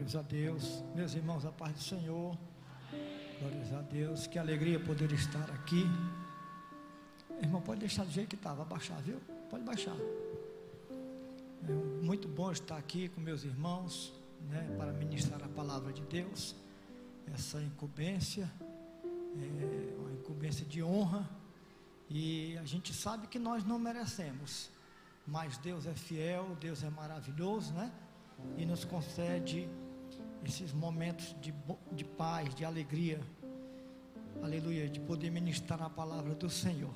Glórias a Deus, meus irmãos, a paz do Senhor. Glórias a Deus, que alegria poder estar aqui. Irmão, pode deixar do jeito que estava, baixar, viu? Pode baixar. É muito bom estar aqui com meus irmãos, né, para ministrar a palavra de Deus. Essa incumbência é uma incumbência de honra, e a gente sabe que nós não merecemos, mas Deus é fiel, Deus é maravilhoso, né? E nos concede esses momentos de paz, de alegria, aleluia, de poder ministrar a palavra do Senhor.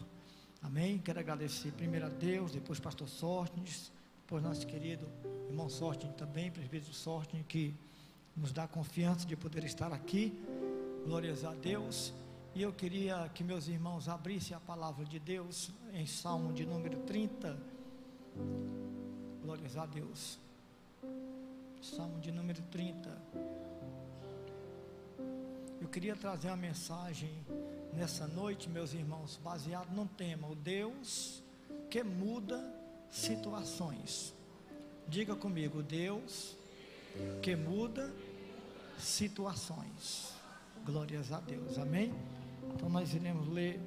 Amém? Quero agradecer primeiro a Deus, depois pastor Sóstenes, depois nosso querido irmão Sóstenes também, presbítero Sóstenes, que nos dá confiança de poder estar aqui. Glórias a Deus. E eu queria que meus irmãos abrissem a palavra de Deus em Salmo de número 30. Glórias a Deus. Salmo de número 30. Eu queria trazer uma mensagem nessa noite, meus irmãos, baseado num tema: o Deus que muda situações. Diga comigo: Deus que muda situações. Glórias a Deus, amém? Então nós iremos ler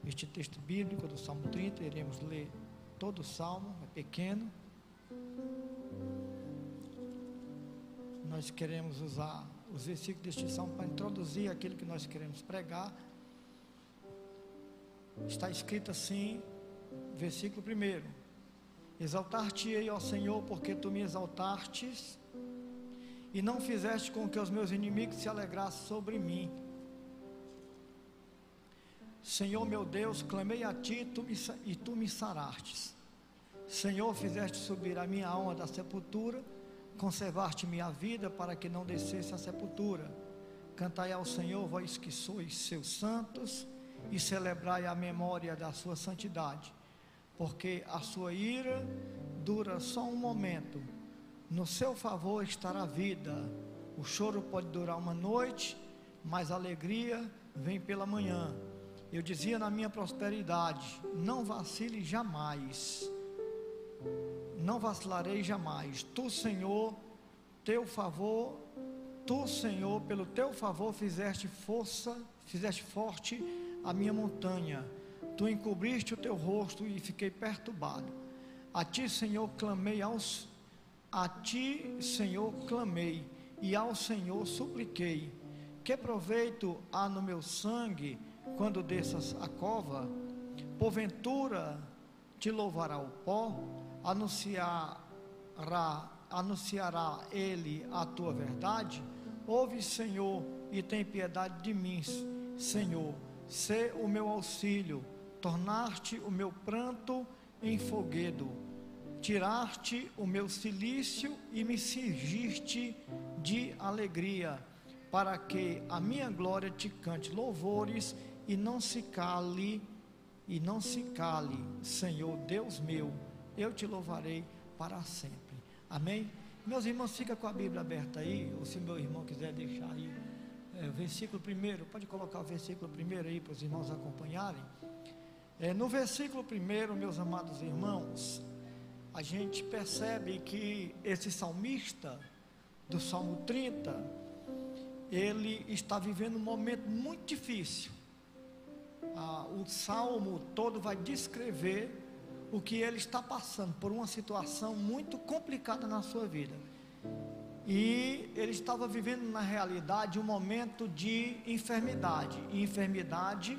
este texto bíblico do Salmo 30, iremos ler todo o Salmo, é pequeno. Nós queremos usar os versículos deste Salmo para introduzir aquilo que nós queremos pregar. Está escrito assim, versículo 1: Exaltar-te-ei, ó Senhor, porque tu me exaltastes, e não fizeste com que os meus inimigos se alegrassem sobre mim. Senhor meu Deus, clamei a ti e tu me sarastes. Senhor, fizeste subir a minha alma da sepultura, conservaste minha vida para que não descesse à sepultura. Cantai ao Senhor, vós que sois seus santos, e celebrai a memória da sua santidade, porque a sua ira dura só um momento, no seu favor estará a vida. O choro pode durar uma noite, mas a alegria vem pela manhã. Eu dizia na minha prosperidade: não vacile jamais, não vacilarei jamais. Tu, Senhor, teu favor, tu, Senhor, pelo teu favor fizeste forte a minha montanha. Tu encobriste o teu rosto e fiquei perturbado. A ti, Senhor, clamei e ao Senhor supliquei. Que proveito há no meu sangue quando desças a cova? Porventura te louvará o pó, anunciará ele a tua verdade? Ouve, Senhor, e tem piedade de mim. Senhor, sê o meu auxílio, tornaste o meu pranto em foguedo, tiraste o meu cilício e me cingiste de alegria, para que a minha glória te cante louvores e não se cale, Senhor Deus meu, eu te louvarei para sempre. Amém? Meus irmãos, fica com a Bíblia aberta aí, ou se meu irmão quiser deixar aí, versículo 1, pode colocar o versículo 1 aí para os irmãos acompanharem. No versículo 1, meus amados irmãos, a gente percebe que esse salmista do Salmo 30, ele está vivendo um momento muito difícil. O salmo todo vai descrever o que ele está passando, por uma situação muito complicada na sua vida. E ele estava vivendo na realidade um momento de enfermidade. E enfermidade,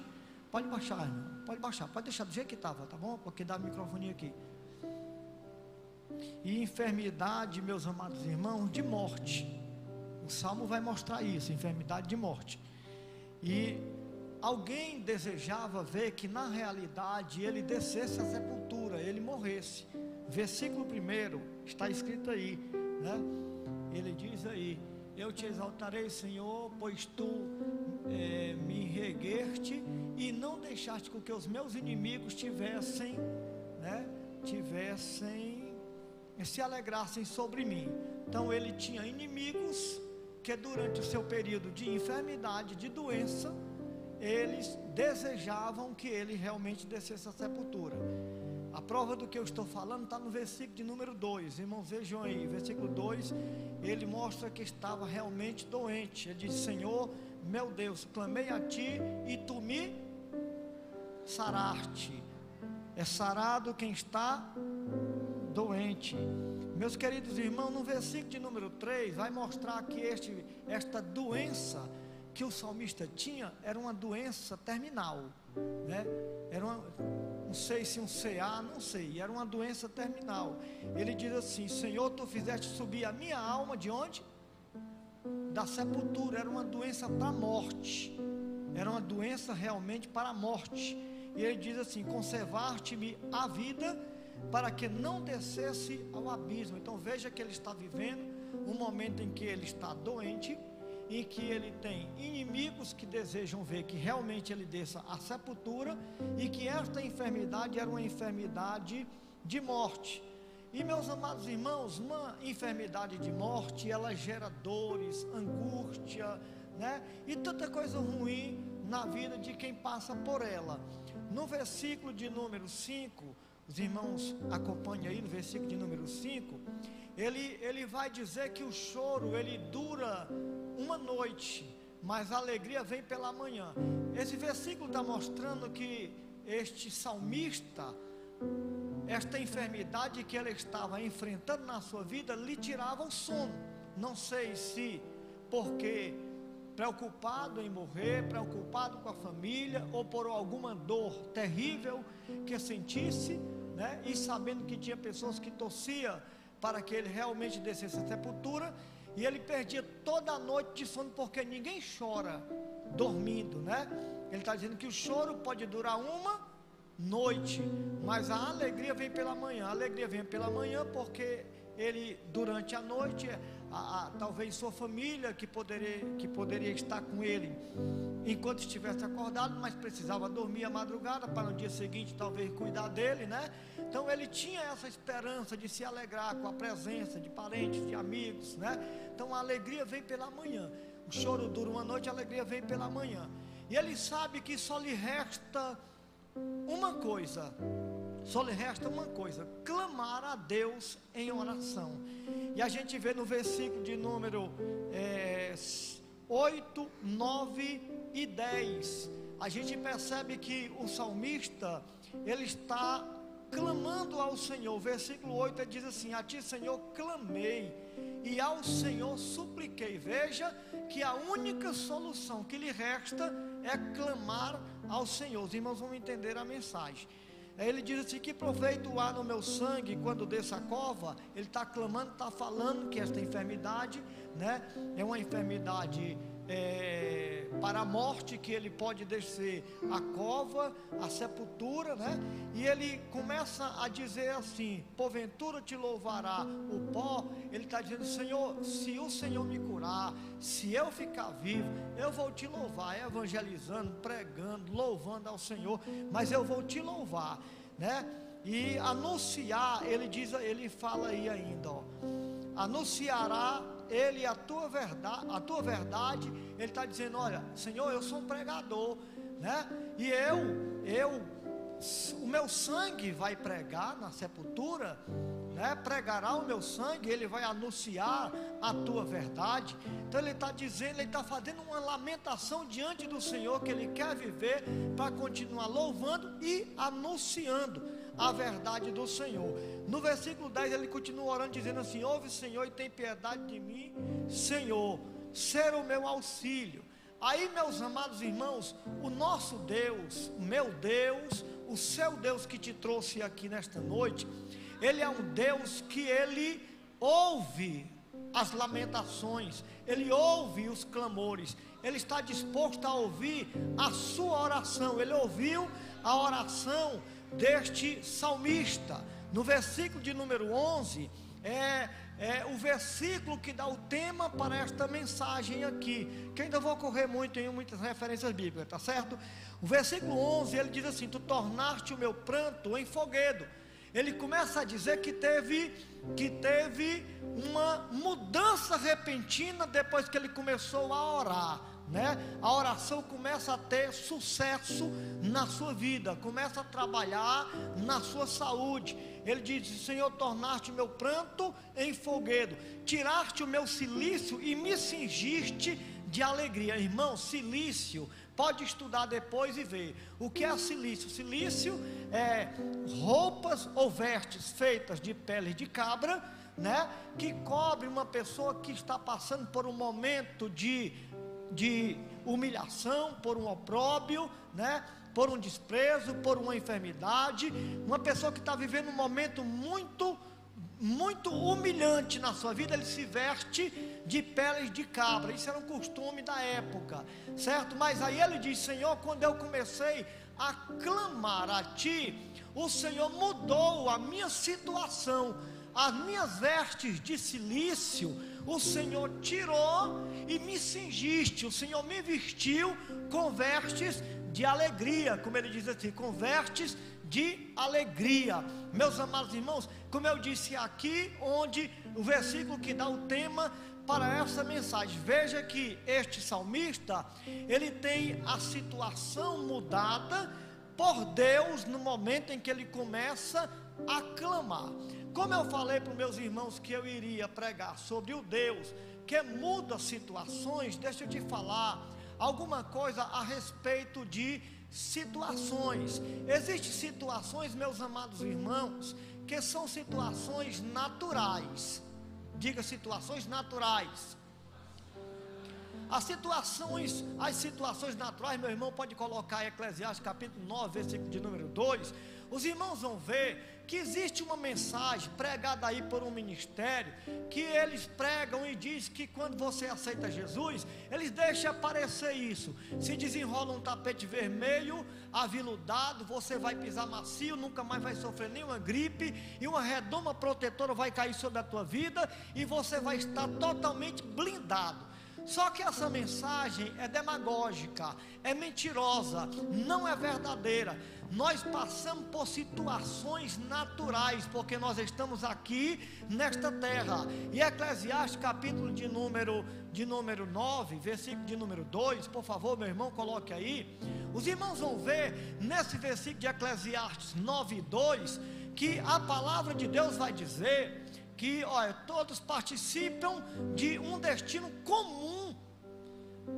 pode baixar, irmão, pode deixar do jeito que estava, tá bom? Porque dá microfone aqui. E enfermidade, meus amados irmãos, de morte. O salmo vai mostrar isso, enfermidade de morte. E alguém desejava ver que na realidade ele descesse à sepultura, ele morresse. Versículo 1 está escrito aí, né? Ele diz aí: eu te exaltarei, Senhor, pois tu me regueste e não deixaste com que os meus inimigos se alegrassem sobre mim. Então ele tinha inimigos que durante o seu período de enfermidade, de doença, eles desejavam que ele realmente descesse à sepultura. A prova do que eu estou falando está no versículo de número 2. Irmãos, vejam aí, versículo 2, ele mostra que estava realmente doente. Ele diz: Senhor, meu Deus, clamei a ti e tu me saraste. É sarado quem está doente. Meus queridos irmãos, no versículo de número 3, vai mostrar que esta doença que o salmista tinha era uma doença terminal, né? Era uma, não sei se um CA, não sei, era uma doença terminal. Ele diz assim: Senhor, tu fizeste subir a minha alma de onde? Da sepultura. Era uma doença para a morte, era uma doença realmente para a morte. E ele diz assim: conservaste-me a vida para que não descesse ao abismo. Então veja que ele está vivendo um momento em que ele está doente, em que ele tem inimigos que desejam ver que realmente ele desça à sepultura, e que esta enfermidade era uma enfermidade de morte. E meus amados irmãos, uma enfermidade de morte, ela gera dores, angústia, né? E tanta coisa ruim na vida de quem passa por ela. No versículo de número 5, os irmãos acompanhem aí no versículo de número 5, ele vai dizer que o choro, ele dura uma noite, mas a alegria vem pela manhã. Esse versículo está mostrando que este salmista, esta enfermidade que ele estava enfrentando na sua vida, lhe tirava o sono. Não sei se porque preocupado em morrer, preocupado com a família, ou por alguma dor terrível que sentisse, né? E sabendo que tinha pessoas que torciam para que ele realmente descesse à sepultura, e ele perdia toda a noite de sono, porque ninguém chora dormindo, né? Ele está dizendo que o choro pode durar uma noite, mas a alegria vem pela manhã. A alegria vem pela manhã porque ele, durante a noite, talvez sua família que poderia estar com ele enquanto estivesse acordado, mas precisava dormir à madrugada para no dia seguinte talvez cuidar dele, né? Então ele tinha essa esperança de se alegrar com a presença de parentes, de amigos, né? Então a alegria vem pela manhã. O choro dura uma noite, a alegria vem pela manhã. E ele sabe que só lhe resta uma coisa, clamar a Deus em oração. E a gente vê no versículo de número 8, 9 e 10, a gente percebe que o salmista, ele está clamando ao Senhor. Versículo 8, ele diz assim: a ti, Senhor, clamei, e ao Senhor supliquei. Veja que a única solução que lhe resta é clamar ao Senhor. Os irmãos vão entender a mensagem. Ele diz assim: que proveito há no meu sangue quando desço a cova? Ele está clamando, está falando que esta enfermidade, né, é uma enfermidade para a morte, que ele pode descer a cova, a sepultura, né? E ele começa a dizer assim: porventura te louvará o pó. Ele está dizendo: Senhor, se o Senhor me curar, se eu ficar vivo, eu vou te louvar, evangelizando, pregando, louvando ao Senhor, mas eu vou te louvar, né? E anunciar, ele fala aí ainda, ó, anunciará ele a tua verdade. Ele está dizendo: olha, Senhor, eu sou um pregador, né? E o meu sangue vai pregar na sepultura, né? Pregará o meu sangue, ele vai anunciar a tua verdade. Então ele está dizendo, ele está fazendo uma lamentação diante do Senhor, que ele quer viver para continuar louvando e anunciando a verdade do Senhor. No versículo 10 ele continua orando, dizendo assim: ouve, Senhor, e tem piedade de mim, Senhor, ser o meu auxílio. Aí, meus amados irmãos, o nosso Deus, o meu Deus, o seu Deus que te trouxe aqui nesta noite, ele é um Deus que ele ouve as lamentações, ele ouve os clamores, ele está disposto a ouvir a sua oração. Ele ouviu a oração deste salmista. No versículo de número 11, é o versículo que dá o tema para esta mensagem aqui, que ainda vou correr muito em muitas referências bíblicas, tá certo? O versículo 11, ele diz assim: tu tornaste o meu pranto em foguedo. Ele começa a dizer que teve uma mudança repentina depois que ele começou a orar. né? A oração começa a ter sucesso na sua vida, começa a trabalhar na sua saúde. Ele diz: Senhor, tornaste o meu pranto em folguedo, tiraste o meu cilício e me cingiste de alegria. Irmão, cilício, pode estudar depois e ver o que é cilício. Cilício é roupas ou vestes feitas de pele de cabra, né? Que cobre uma pessoa que está passando por um momento de humilhação, por um opróbrio, né? Por um desprezo, por uma enfermidade. Uma pessoa que está vivendo um momento muito humilhante na sua vida, ele se veste de peles de cabra. Isso era um costume da época, certo? Mas aí ele diz: Senhor, quando eu comecei a clamar a Ti, o Senhor mudou a minha situação. As minhas vestes de cilício, o Senhor tirou e me cingiste. O Senhor me vestiu com vestes de alegria, como ele diz assim, com vestes de alegria. Meus amados irmãos, como eu disse aqui, onde o versículo que dá o tema para essa mensagem, veja que este salmista, ele tem a situação mudada por Deus no momento em que ele começa a clamar. Como eu falei para os meus irmãos que eu iria pregar sobre o Deus que muda situações, deixa eu te falar alguma coisa a respeito de situações. Existem situações, meus amados irmãos, que são situações naturais. Diga, situações naturais. As situações naturais, meu irmão, pode colocar em Eclesiastes capítulo 9, versículo de número 2. Os irmãos vão ver que existe uma mensagem pregada aí por um ministério, que eles pregam e diz que quando você aceita Jesus, eles deixam aparecer isso. Se desenrola um tapete vermelho, aviludado, você vai pisar macio, nunca mais vai sofrer nenhuma gripe, e uma redoma protetora vai cair sobre a tua vida, e você vai estar totalmente blindado. Só que essa mensagem é demagógica, é mentirosa, não é verdadeira. Nós passamos por situações naturais, porque nós estamos aqui nesta terra. E Eclesiastes capítulo de número 9, versículo de número 2, por favor, meu irmão, coloque aí. Os irmãos vão ver nesse versículo de Eclesiastes 9, 2, que a palavra de Deus vai dizer que, olha, todos participam de um destino comum.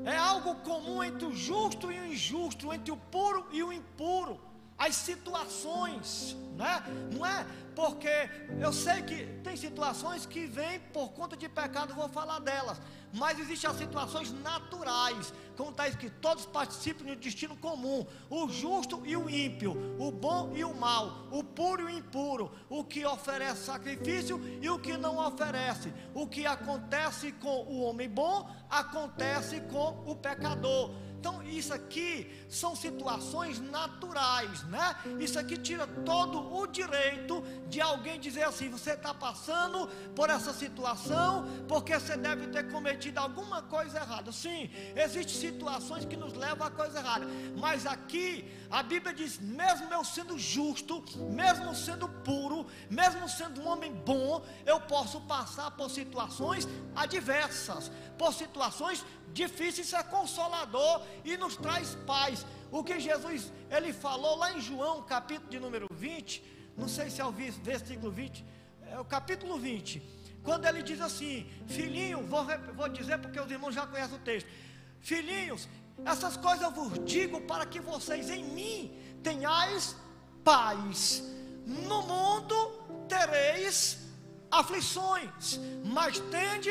É algo comum entre o justo e o injusto, entre o puro e o impuro. As situações, né? Não é porque eu sei que tem situações que vêm por conta de pecado, vou falar delas, mas existem as situações naturais, como está escrito: todos participam de um destino comum, o justo e o ímpio, o bom e o mal, o puro e o impuro, o que oferece sacrifício e o que não oferece. O que acontece com o homem bom, acontece com o pecador. Então isso aqui são situações naturais, né? Isso aqui tira todo o direito de alguém dizer assim: você está passando por essa situação porque você deve ter cometido alguma coisa errada. Sim, existem situações que nos levam a coisa errada, mas aqui a Bíblia diz: mesmo eu sendo justo, mesmo sendo puro, mesmo sendo um homem bom, eu posso passar por situações adversas, por situações difíceis. Isso é consolador e nos traz paz. O que Jesus, ele falou lá em João, capítulo de número 20, não sei se é o versículo 20, é o capítulo 20, quando ele diz assim: filhinho, vou dizer porque os irmãos já conhecem o texto: filhinhos, essas coisas eu vos digo para que vocês em mim tenhais paz. No mundo tereis aflições, mas tende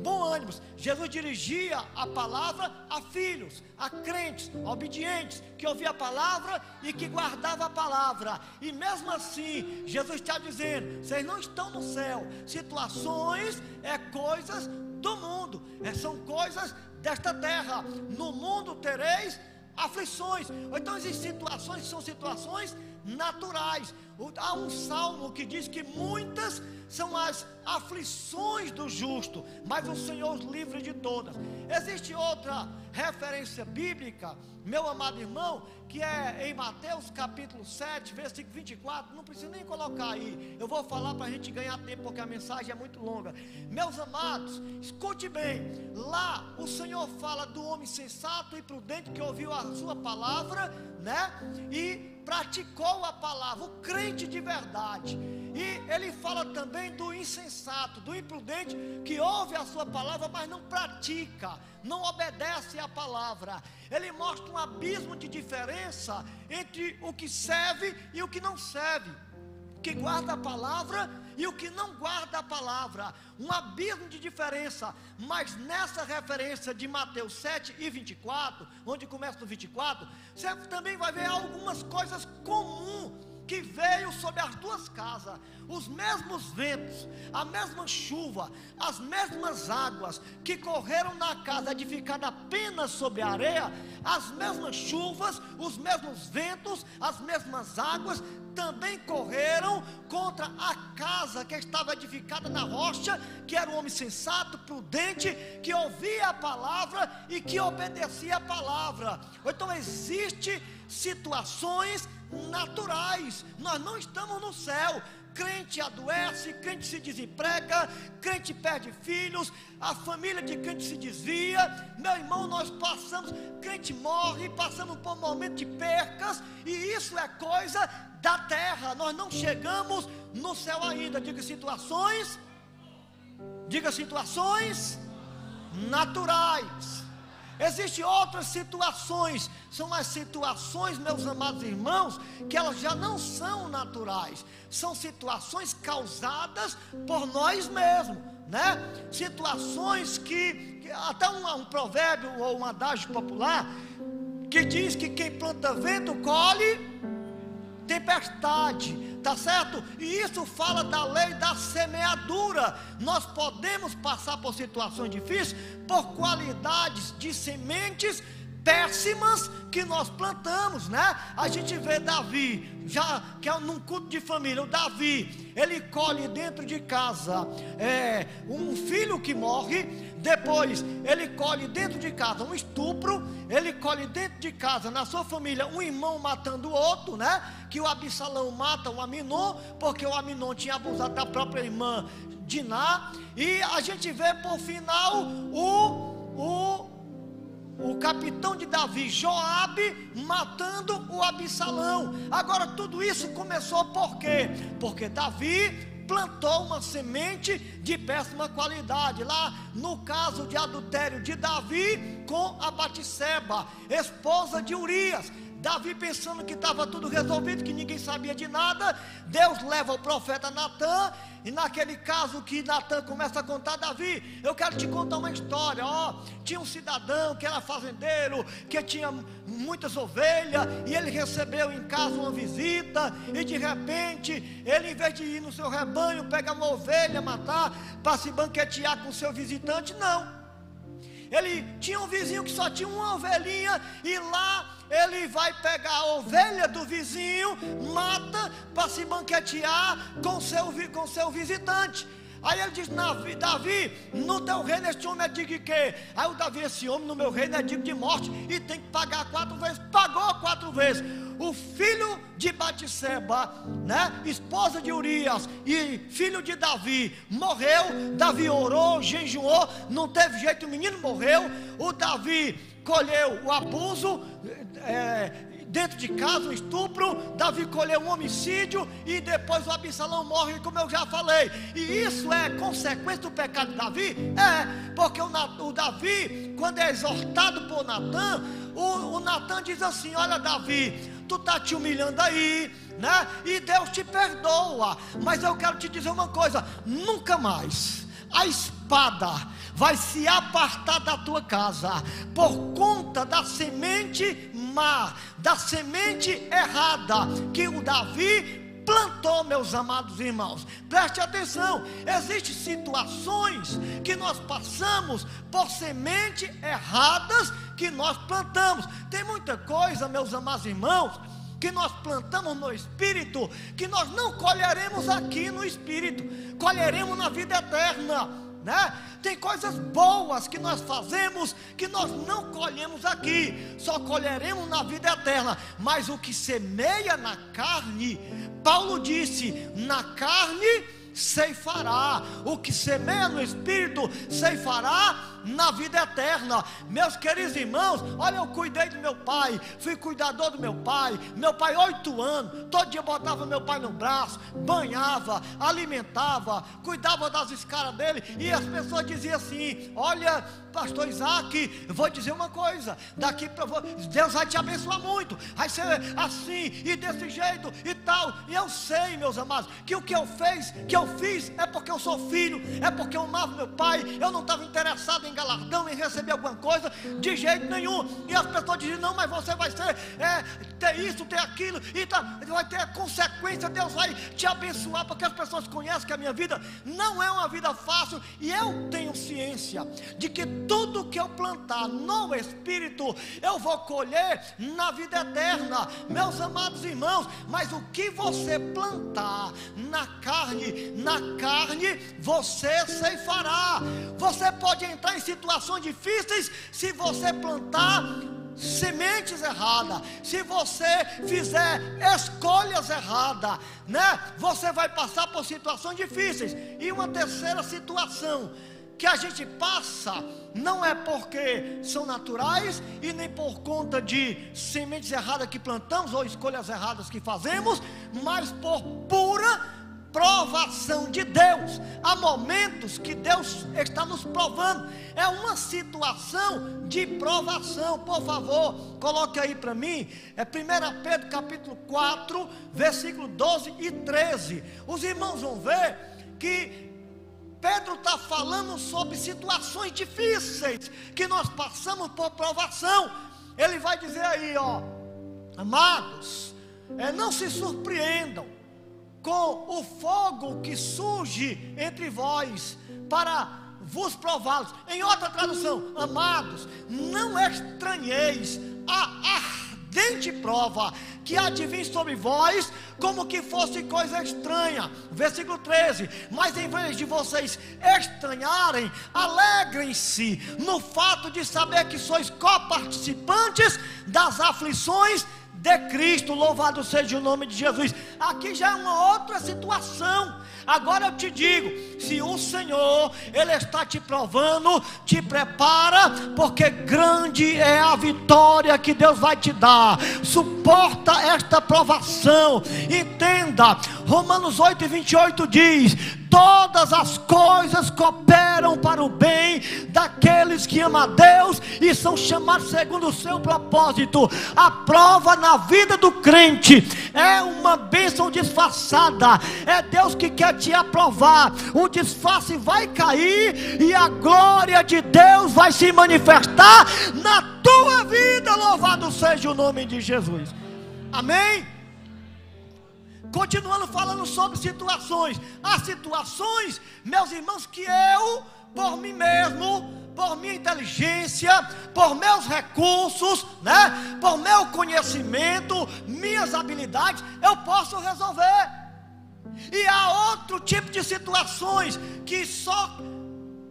bom ânimo. Jesus dirigia a palavra a filhos, a crentes, obedientes, que ouviam a palavra e que guardavam a palavra. E mesmo assim, Jesus está dizendo: vocês não estão no céu. Situações é coisas do mundo, são coisas desta terra. No mundo tereis aflições. Então existem situações que são situações naturais. Há um salmo que diz que muitas são as aflições do justo, mas o Senhor os livra de todas. Existe outra referência bíblica, meu amado irmão, que é em Mateus capítulo 7, versículo 24, não precisa nem colocar aí, eu vou falar para a gente ganhar tempo, porque a mensagem é muito longa. Meus amados, escute bem, lá o Senhor fala do homem sensato e prudente que ouviu a sua palavra, né, e praticou a palavra, o crente de verdade. E ele fala também do insensato, do imprudente que ouve a sua palavra, mas não pratica, não obedece à palavra. Ele mostra um abismo de diferença entre o que serve e o que não serve, o que guarda a palavra e o que não guarda a palavra, um abismo de diferença. Mas nessa referência de Mateus 7 e 24, onde começa no 24, você também vai ver algumas coisas comuns que veio sobre as duas casas, os mesmos ventos, a mesma chuva, as mesmas águas que correram na casa edificada apenas sobre a areia, as mesmas chuvas, os mesmos ventos, as mesmas águas também correram contra a casa que estava edificada na rocha, que era um homem sensato, prudente, que ouvia a palavra e que obedecia a palavra. Então existem situações naturais, nós não estamos no céu. Crente adoece, crente se desemprega, crente perde filhos, a família de crente se desvia. Meu irmão, nós passamos, crente morre, passamos por um momento de percas, e isso é coisa da terra. Nós não chegamos no céu ainda. Diga situações naturais. Existem outras situações, são as situações, meus amados irmãos, que elas já não são naturais, são situações causadas por nós mesmos, né? Situações que até um provérbio ou um adágio popular, que diz que quem planta vento colhe tempestade, tá certo? E isso fala da lei da semeadura. Nós podemos passar por situações difíceis por qualidades de sementes péssimas que nós plantamos, né? A gente vê Davi, já que é num culto de família, o Davi, ele colhe dentro de casa um filho que morre, depois ele colhe dentro de casa um estupro, ele colhe dentro de casa, na sua família, um irmão matando o outro, né? Que o Absalão mata o Aminon, porque o Aminon tinha abusado da própria irmã Diná, e a gente vê por final o capitão de Davi, Joabe, matando o Absalão. Agora tudo isso começou por quê? Porque Davi plantou uma semente de péssima qualidade, lá no caso de adultério de Davi com a Batseba, esposa de Urias. Davi pensando que estava tudo resolvido, que ninguém sabia de nada, Deus leva o profeta Natã, e naquele caso que Natã começa a contar, Davi, eu quero te contar uma história, tinha um cidadão que era fazendeiro, que tinha muitas ovelhas, e ele recebeu em casa uma visita, e de repente, ele em vez de ir no seu rebanho, pegar uma ovelha, matar, para se banquetear com o seu visitante, não. Ele tinha um vizinho que só tinha uma ovelhinha, e lá ele vai pegar a ovelha do vizinho, mata para se banquetear com seu visitante. Aí ele diz: Davi, no teu reino este homem é digno de quê? Aí o Davi: esse homem no meu reino é digno de morte, e tem que pagar 4 vezes. Pagou 4 vezes. O filho de Batseba, né, esposa de Urias e filho de Davi, morreu. Davi orou, jejuou, não teve jeito, o menino morreu. O Davi colheu o abuso dentro de casa, o estupro. Davi colheu um homicídio, e depois o Absalão morre, como eu já falei. E isso é consequência do pecado de Davi? Porque o Davi, quando é exortado por Natã, o Natã diz assim: olha, Davi, tu está te humilhando aí, né? E Deus te perdoa, mas eu quero te dizer uma coisa: nunca mais a espada vai se apartar da tua casa por conta da semente má, da semente errada que o Davi plantou, meus amados irmãos. Preste atenção, existem situações que nós passamos por sementes erradas que nós plantamos. Tem muita coisa, meus amados irmãos, que nós plantamos no Espírito, que nós não colheremos aqui no Espírito, colheremos na vida eterna, né? Tem coisas boas que nós fazemos que nós não colhemos aqui, só colheremos na vida eterna. Mas o que semeia na carne, Paulo disse, na carne ceifará. O que semeia no Espírito ceifará na vida eterna. Meus queridos irmãos, olha, eu cuidei do meu pai, fui cuidador do meu pai 8 anos, todo dia botava meu pai no braço, banhava, alimentava, cuidava das escaras dele, e as pessoas diziam assim: olha, pastor Isaac, eu vou dizer uma coisa, daqui para Deus vai te abençoar muito, vai ser assim e desse jeito e tal. E eu sei, meus amados, que o que eu fiz é porque eu sou filho, é porque eu amava meu pai, eu não estava interessado em galardão, em receber alguma coisa, de jeito nenhum. E as pessoas diziam: não, mas você vai ser, ter isso, ter aquilo, e vai ter consequência, Deus vai te abençoar, porque as pessoas conhecem que a minha vida não é uma vida fácil, e eu tenho ciência de que tudo que eu plantar no Espírito, eu vou colher na vida eterna, meus amados irmãos. Mas o que você plantar na carne você ceifará. Você pode entrar em situações difíceis se você plantar sementes erradas, se você fizer escolhas erradas, né? Você vai passar por situações difíceis. E uma terceira situação que a gente passa, não é porque são naturais e nem por conta de sementes erradas que plantamos ou escolhas erradas que fazemos, mas por pura provação de Deus. Há momentos que Deus está nos provando, é uma situação de provação. Por favor, coloque aí para mim, 1 Pedro capítulo 4, versículo 12 e 13. Os irmãos vão ver que Pedro está falando sobre situações difíceis, que nós passamos por provação. Ele vai dizer aí, ó: amados, não se surpreendam com o fogo que surge entre vós, para vos prová-los. Em outra tradução: amados, não estranheis a ardente prova que há de vir sobre vós, como que fosse coisa estranha. Versículo 13: mas em vez de vocês estranharem, alegrem-se no fato de saber que sois coparticipantes das aflições de Cristo. Louvado seja o nome de Jesus. Aqui já é uma outra situação. Agora eu te digo, se o Senhor, Ele está te provando, te prepara, porque grande é a vitória que Deus vai te dar. Suporta esta provação. Entenda, Romanos 8:28 diz: todas as coisas cooperam para o bem daqueles que amam a Deus e são chamados segundo o seu propósito. A prova na vida do crente é uma bênção disfarçada. É Deus que quer te aprovar. O disfarce vai cair e a glória de Deus vai se manifestar na tua vida. Louvado seja o nome de Jesus. Amém? Continuando falando sobre situações. Há situações, meus irmãos, que eu, por mim mesmo, por minha inteligência, por meus recursos, né, por meu conhecimento, minhas habilidades, eu posso resolver. E há outro tipo de situações que só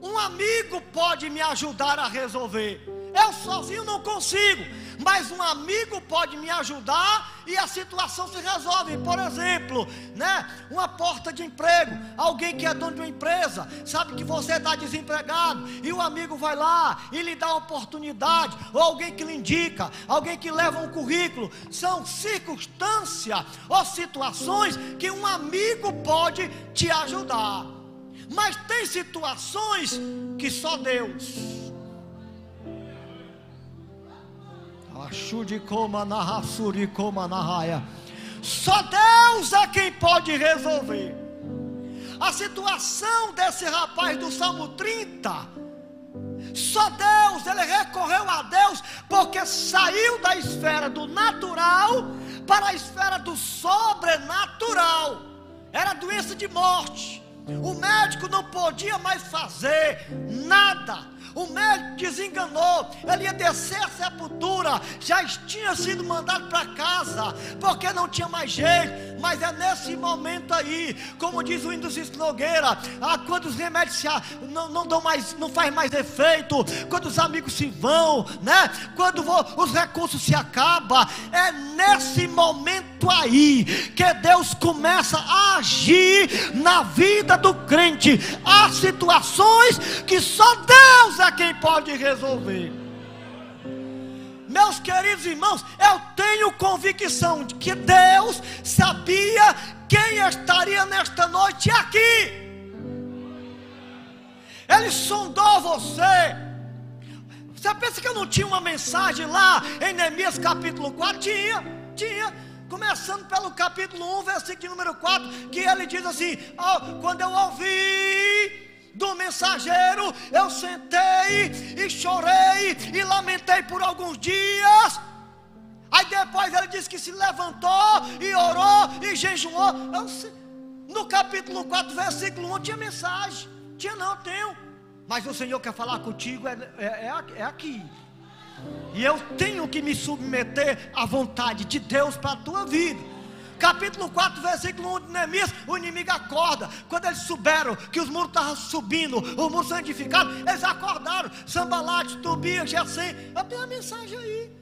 um amigo pode me ajudar a resolver. Eu sozinho não consigo, mas um amigo pode me ajudar e a situação se resolve. Por exemplo, né, uma porta de emprego. Alguém que é dono de uma empresa sabe que você está desempregado e o amigo vai lá e lhe dá uma oportunidade, ou alguém que lhe indica, alguém que leva um currículo. São circunstâncias ou situações que um amigo pode te ajudar. Mas tem situações que só Deus. Só Deus é quem pode resolver. A situação desse rapaz do Salmo 30, só Deus, ele recorreu a Deus, porque saiu da esfera do natural para a esfera do sobrenatural. Era doença de morte. O médico não podia mais fazer nada. O médico desenganou, ele ia descer a sepultura, já tinha sido mandado para casa, porque não tinha mais jeito. Mas é nesse momento aí, como diz o Induzis Nogueira, quando os remédios não dão mais, não faz mais efeito, quando os amigos se vão, né? Quando os recursos se acabam, é nesse momento aí que Deus começa a agir na vida do crente. Há situações que só Deus é quem pode resolver. Meus queridos irmãos, eu tenho convicção de que Deus sabia quem estaria nesta noite aqui. Ele sondou você. Você pensa que eu não tinha uma mensagem lá em Neemias capítulo 4? Tinha. Começando pelo capítulo 1, versículo número 4, que ele diz assim: quando eu ouvi do mensageiro, eu sentei e chorei e lamentei por alguns dias. Aí depois ele diz que se levantou e orou e jejuou. No capítulo 4, versículo 1, tinha mensagem. Tenho. Mas o Senhor quer falar contigo, é aqui. E eu tenho que me submeter à vontade de Deus para a tua vida. Capítulo 4, versículo 1 de Neemias, o inimigo acorda. Quando eles souberam que os muros estavam subindo, os muros são edificados, eles acordaram. Sanbalate, Tobias, Gesem. Eu tenho a mensagem aí.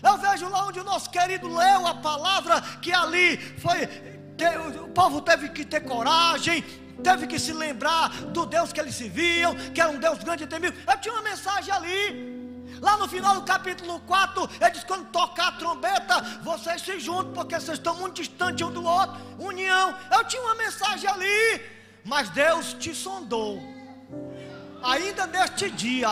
Eu vejo lá onde o nosso querido leu a palavra, que ali o povo teve que ter coragem, teve que se lembrar do Deus que eles se viam, que era um Deus grande e temível. Eu tinha uma mensagem ali. Lá no final do capítulo 4, ele diz: quando tocar a trombeta, vocês se juntam, porque vocês estão muito distantes um do outro. União. Eu tinha uma mensagem ali. Mas Deus te sondou. Ainda neste dia,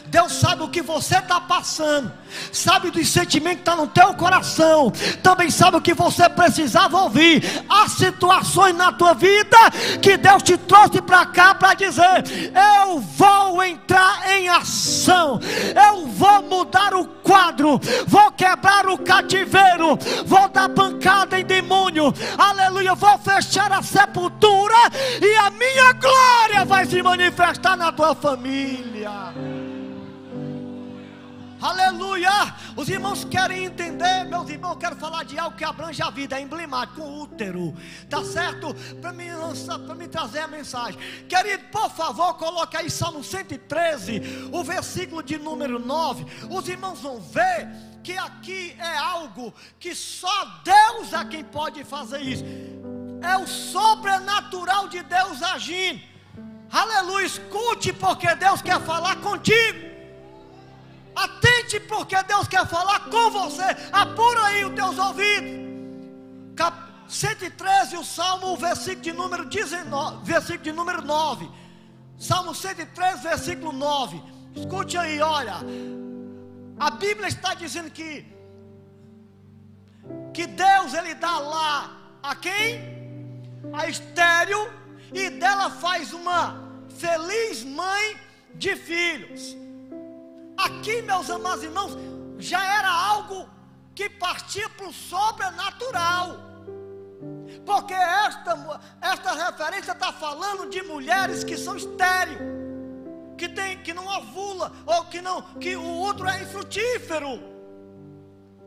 Deus sabe o que você está passando, sabe dos sentimentos que estão no teu coração, também sabe o que você precisava ouvir. Há situações na tua vida que Deus te trouxe para cá para dizer: eu vou entrar em ação, eu vou mudar o quadro, vou quebrar o cativeiro, vou dar pancada em demônio, aleluia, vou fechar a sepultura e a minha glória vai se manifestar na tua família. Aleluia. Os irmãos querem entender, meus irmãos, eu quero falar de algo que abrange a vida, é emblemático, o útero, tá certo? Para me trazer a mensagem, querido, por favor, coloque aí Salmo 113, o versículo de número 9. Os irmãos vão ver que aqui é algo que só Deus é quem pode fazer isso. É o sobrenatural de Deus agindo. Aleluia. Escute, porque Deus quer falar contigo. Atente, porque Deus quer falar com você. Apura aí os teus ouvidos. 113, o Salmo, o versículo de número 19, versículo de número 9. Salmo 113, versículo 9. Escute aí, olha. A Bíblia está dizendo que Deus, ele dá lá a quem? A estéril, e dela faz uma feliz mãe de filhos. Aqui, meus amados irmãos, já era algo que partia para o sobrenatural, porque esta referência está falando de mulheres que são estéreis, que não ovula, ou que o útero é infrutífero,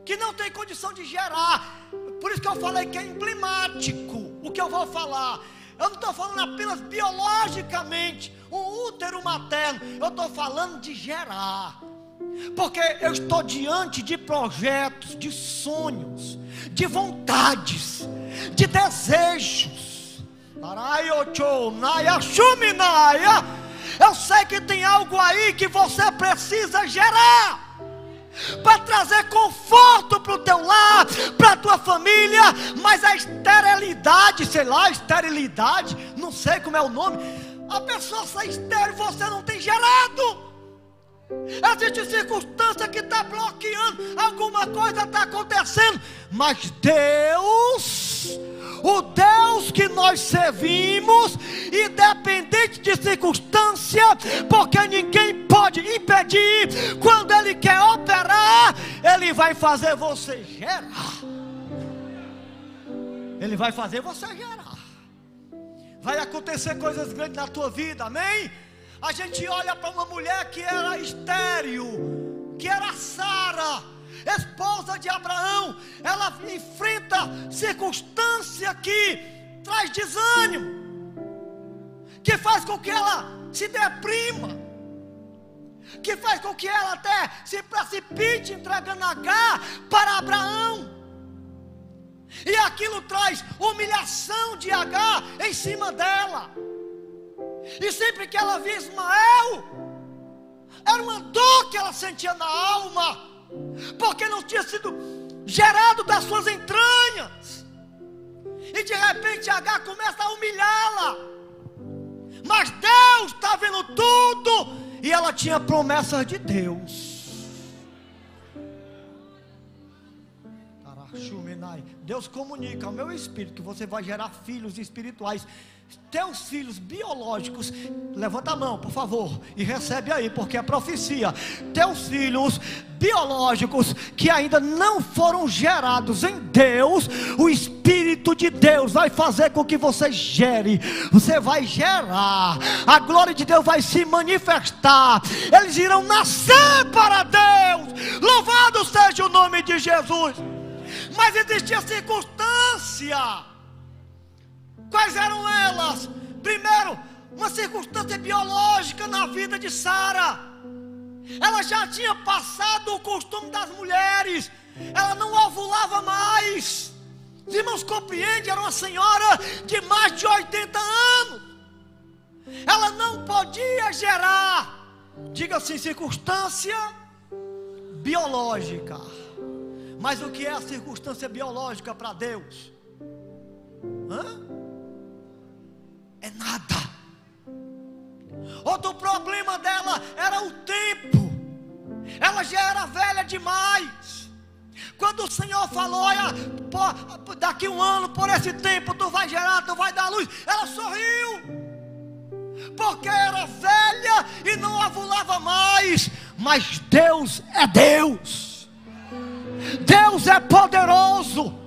que não tem condição de gerar. Por isso que eu falei que é emblemático o que eu vou falar. Eu não estou falando apenas biologicamente, o útero materno, eu estou falando de gerar, porque eu estou diante de projetos, de sonhos, de vontades, de desejos. Eu sei que tem algo aí que você precisa gerar, para trazer conforto para o teu lar, para a tua família. Mas a esterilidade, não sei como é o nome, a pessoa sai estéril, você não tem gerado. Existe circunstância que está bloqueando, alguma coisa está acontecendo, mas Deus, o Deus que nós servimos, independente de circunstância, porque ninguém pode impedir, quando Ele quer operar, Ele vai fazer você gerar. Ele vai fazer você gerar. Vai acontecer coisas grandes na tua vida, amém? A gente olha para uma mulher que era estéril, que era Sara, esposa de Abraão, ela enfrenta circunstância que traz desânimo, que faz com que ela se deprima, que faz com que ela até se precipite entregando Agar para Abraão. E aquilo traz humilhação de Agar em cima dela. E sempre que ela via Ismael, era uma dor que ela sentia na alma, porque não tinha sido gerado das suas entranhas. E de repente Agar começa a humilhá-la. Mas Deus está vendo tudo, e ela tinha promessas de Deus. Deus comunica ao meu espírito que você vai gerar filhos espirituais. Teus filhos biológicos, levanta a mão por favor e recebe aí, porque é profecia. Teus filhos biológicos que ainda não foram gerados em Deus, o Espírito de Deus vai fazer com que você gere. Você vai gerar, a glória de Deus vai se manifestar, eles irão nascer para Deus. Louvado seja o nome de Jesus. Mas existia circunstância. Quais eram elas? Primeiro, uma circunstância biológica na vida de Sara. Ela já tinha passado o costume das mulheres, ela não ovulava mais. Os irmãos compreendem, era uma senhora de mais de 80 anos. Ela não podia gerar. Diga assim, circunstância biológica. Mas o que é a circunstância biológica para Deus? É nada. Outro problema dela era o tempo. Ela já era velha demais. Quando o Senhor falou, olha, daqui um ano, por esse tempo, tu vai gerar, tu vai dar luz, ela sorriu, porque era velha e não ovulava mais. Mas Deus é Deus. Deus é poderoso.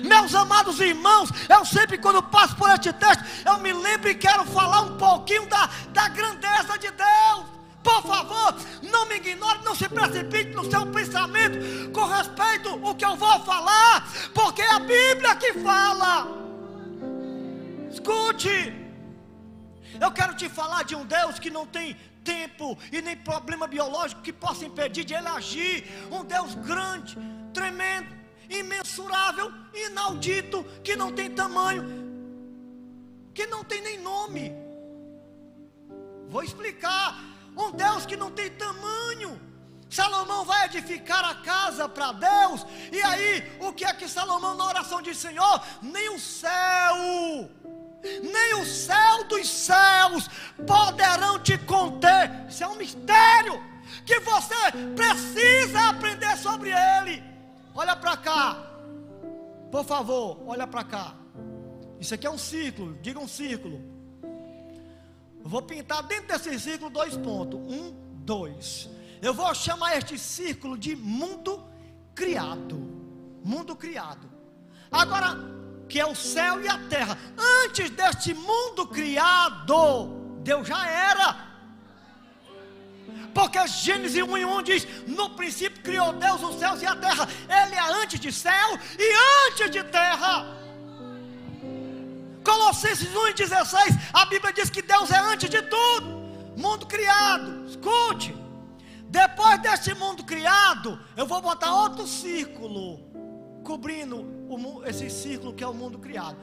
Meus amados irmãos, eu sempre quando passo por este texto, eu me lembro e quero falar um pouquinho da grandeza de Deus. Por favor, não me ignore, não se precipite no seu pensamento com respeito ao que eu vou falar, porque é a Bíblia que fala. Escute, eu quero te falar de um Deus que não tem tempo e nem problema biológico que possa impedir de ele agir. Um Deus grande, tremendo, imensurável, inaudito, que não tem tamanho, que não tem nem nome. Vou explicar. Um Deus que não tem tamanho. Salomão vai edificar a casa para Deus, e aí o que é que Salomão na oração diz? Senhor, nem o céu dos céus poderão te conter. Isso é um mistério que você precisa aprender sobre ele. Olha para cá, por favor, olha para cá. Isso aqui é um círculo, diga um círculo. Eu vou pintar dentro desse círculo 2 pontos, 1, 2. Eu vou chamar este círculo de mundo criado. Mundo criado. Agora, que é o céu e a terra. Antes deste mundo criado, Deus já era. Porque Gênesis 1:1 diz: no princípio criou Deus os céus e a terra. Ele é antes de céu e antes de terra. Colossenses 1:16, a Bíblia diz que Deus é antes de tudo. Mundo criado. Escute, depois deste mundo criado, eu vou botar outro círculo cobrindo esse círculo que é o mundo criado.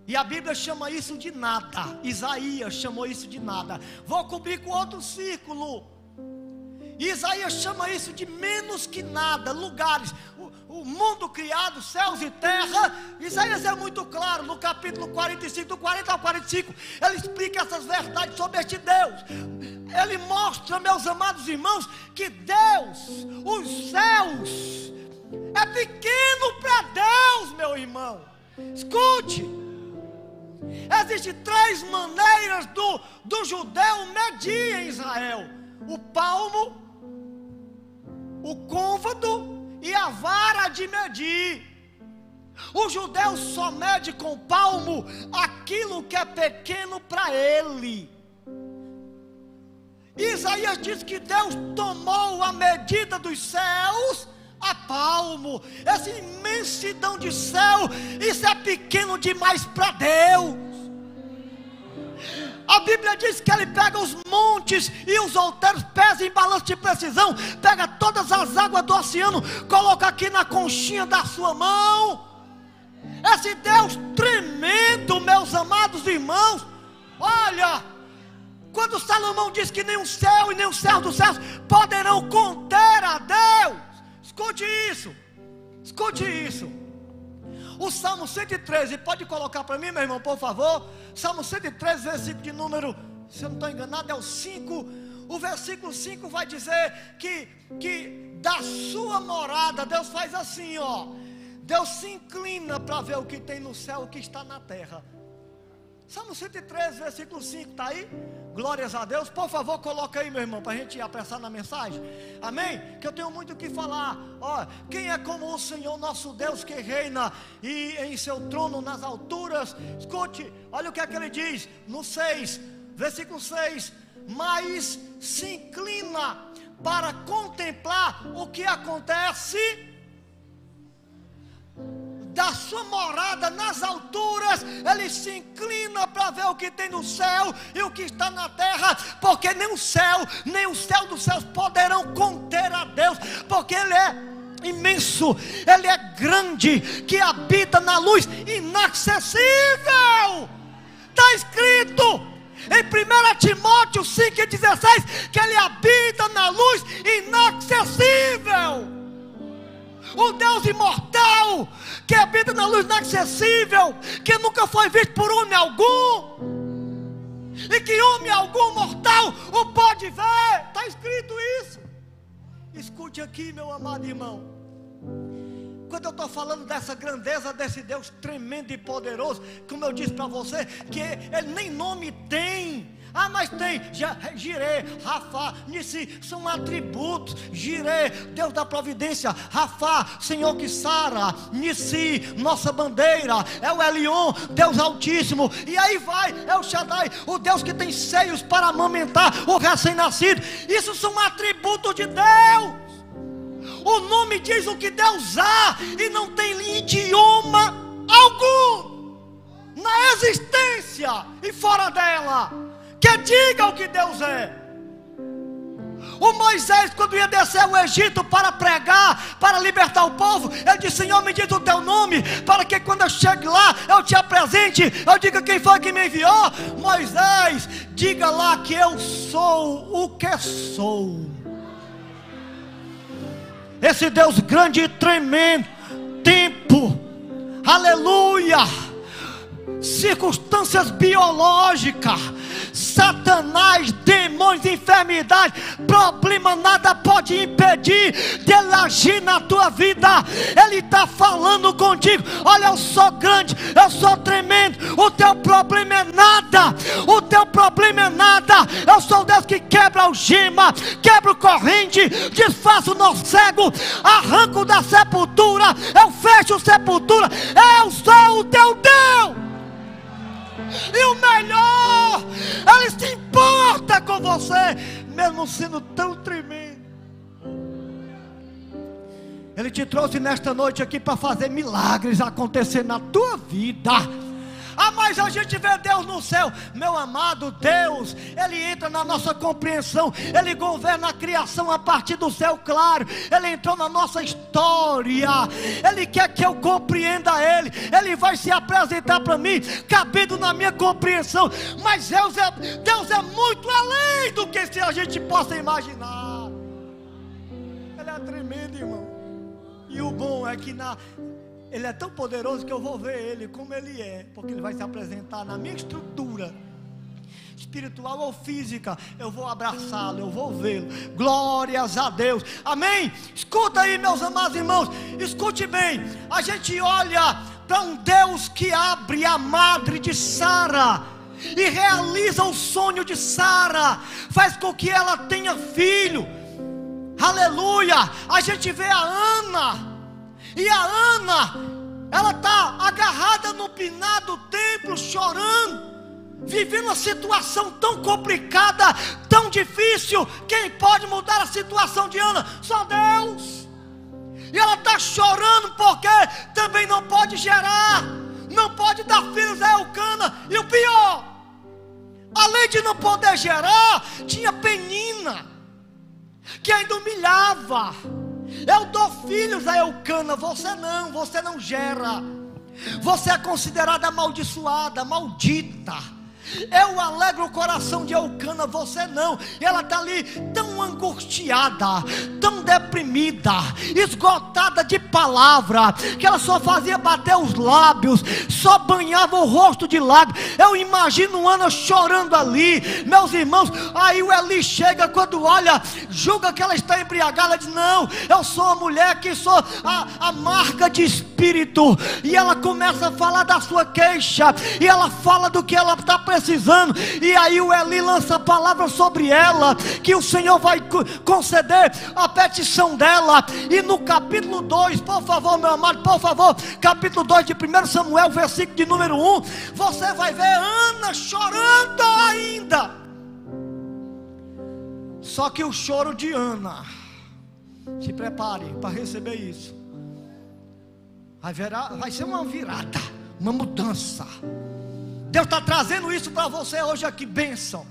E a Bíblia chama isso de nada. Isaías chamou isso de nada. Vou cobrir com outro círculo. Isaías chama isso de menos que nada. Lugares, o mundo criado, céus e terra. Isaías é muito claro no capítulo 45, do 40 ao 45. Ele explica essas verdades sobre este Deus. Ele mostra, meus amados irmãos, que Deus, os céus, é pequeno para Deus, meu irmão. Escute, existem 3 maneiras do judeu medir em Israel: o palmo, o côvado e a vara de medir. O judeu só mede com o palmo aquilo que é pequeno para ele. Isaías diz que Deus tomou a medida dos céus a palmo. Essa imensidão de céu, isso é pequeno demais para Deus. A Bíblia diz que Ele pega os montes e os outeiros, pesa em balanço de precisão, pega todas as águas do oceano, coloca aqui na conchinha da sua mão. Esse Deus tremendo, meus amados irmãos. Olha, quando Salomão diz que nem o céu e nem o céu dos céus poderão conter a Deus, escute isso, escute isso. O Salmo 113, pode colocar para mim, meu irmão, por favor. Salmo 113, versículo de número, se eu não estou enganado, é o 5. O versículo 5 vai dizer que da sua morada, Deus faz assim, ó. Deus se inclina para ver o que tem no céu, o que está na terra. Salmo 113, versículo 5, está aí? Glórias a Deus. Por favor, coloca aí, meu irmão, para a gente apressar na mensagem. Amém? Que eu tenho muito o que falar. Ó, quem é como o Senhor nosso Deus, que reina e em seu trono nas alturas? Escute, olha o que é que ele diz no 6, versículo 6. Mas se inclina para contemplar o que acontece da sua morada nas alturas. Ele se inclina para ver o que tem no céu e o que está na terra, porque nem o céu dos céus poderão conter a Deus, porque Ele é imenso, Ele é grande, que habita na luz inacessível. Está escrito em 1 Timóteo 5,16 que Ele habita na luz inacessível. O Deus imortal, que habita na luz inacessível, que nunca foi visto por homem algum, e que homem algum mortal o pode ver. Está escrito isso. Escute aqui, meu amado irmão. Quando eu estou falando dessa grandeza desse Deus tremendo e poderoso, como eu disse para você, que Ele nem nome tem. Ah, mas tem Jireh, Rafá, Nissi, são atributos. Jireh, Deus da providência. Rafá, Senhor que sara. Nissi, nossa bandeira. É o Elion, Deus altíssimo. E aí vai, é o Shaddai, o Deus que tem seios para amamentar o recém-nascido. Isso são atributos de Deus. O nome diz o que Deus há, e não tem idioma algum na existência e fora dela que diga o que Deus é. O Moisés, quando ia descer ao Egito para pregar, para libertar o povo, ele disse: Senhor, me diz o teu nome, para que quando eu chegue lá, eu te apresente, eu diga quem foi que me enviou. Moisés, diga lá que eu sou o que sou. Esse Deus grande e tremendo, tempo, aleluia, circunstâncias biológicas, Satanás, demônios, enfermidade, problema, nada pode impedir dele agir na tua vida. Ele está falando contigo: olha, eu sou grande, eu sou tremendo, o teu problema é nada, o teu problema é nada. Eu sou o Deus que quebra algema, quebra o corrente, desfaço o nó cego, arranco da sepultura, eu fecho sepultura. Eu sou o teu Deus. E o melhor, Ele se importa com você, mesmo sendo tão tremendo. Ele te trouxe nesta noite aqui para fazer milagres acontecer na tua vida. Ah, mas a gente vê Deus no céu. Meu amado, Deus, Ele entra na nossa compreensão. Ele governa a criação a partir do céu claro. Ele entrou na nossa história. Ele quer que eu compreenda Ele. Ele vai se apresentar para mim, cabido na minha compreensão. Mas Deus é muito além do que a gente possa imaginar. Ele é tremendo, irmão. E o bom é que Ele é tão poderoso que eu vou ver Ele como Ele é, porque Ele vai se apresentar na minha estrutura espiritual ou física. Eu vou abraçá-lo, eu vou vê-lo. Glórias a Deus, amém? Escuta aí, meus amados irmãos, escute bem. A gente olha para um Deus que abre a madre de Sara e realiza o sonho de Sara, faz com que ela tenha filho. Aleluia. A gente vê a Ana, e a Ana, ela está agarrada no pinar do templo, chorando. vivendo uma situação tão complicada, tão difícil. Quem pode mudar a situação de Ana? Só Deus. E ela está chorando porque também não pode gerar, não pode dar filhos a Eucana. E o pior, além de não poder gerar, tinha Penina, que ainda humilhava. Eu dou filhos a Eucana, você não gera. Você é considerada amaldiçoada, maldita. Eu alegro o coração de Eucana, você não. E ela está ali tão angustiada, tão deprimida, esgotada de palavra, que ela só fazia bater os lábios, só banhava o rosto de lágrimas. Eu imagino Ana chorando ali, meus irmãos. Aí o Eli chega, quando olha, julga que ela está embriagada. Ela diz: não, eu sou uma mulher que sou amarga de espírito. E ela começa a falar da sua queixa, e ela fala do que ela está precisando. E aí o Eli lança a palavra sobre ela, que o Senhor vai conceder a petição dela. E no capítulo 2, por favor, meu amado, por favor, capítulo 2 de 1 Samuel, versículo de número 1, você vai ver Ana chorando ainda. Só que o choro de Ana, se prepare para receber isso, vai ser uma virada, uma mudança. Deus está trazendo isso para você hoje aqui, bênção.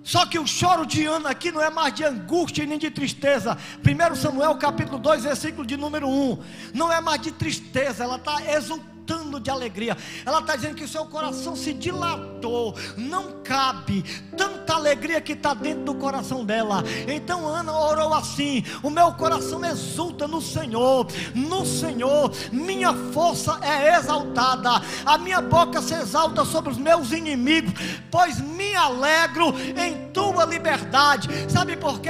Só que o choro de Ana aqui não é mais de angústia e nem de tristeza. 1 Samuel capítulo 2, versículo de número 1. Não é mais de tristeza, ela está exultando de alegria. Ela está dizendo que o seu coração se dilatou, não cabe tanta alegria que está dentro do coração dela. Então Ana orou assim: o meu coração exulta no Senhor, minha força é exaltada, a minha boca se exalta sobre os meus inimigos, pois me alegro em tua liberdade. Sabe por quê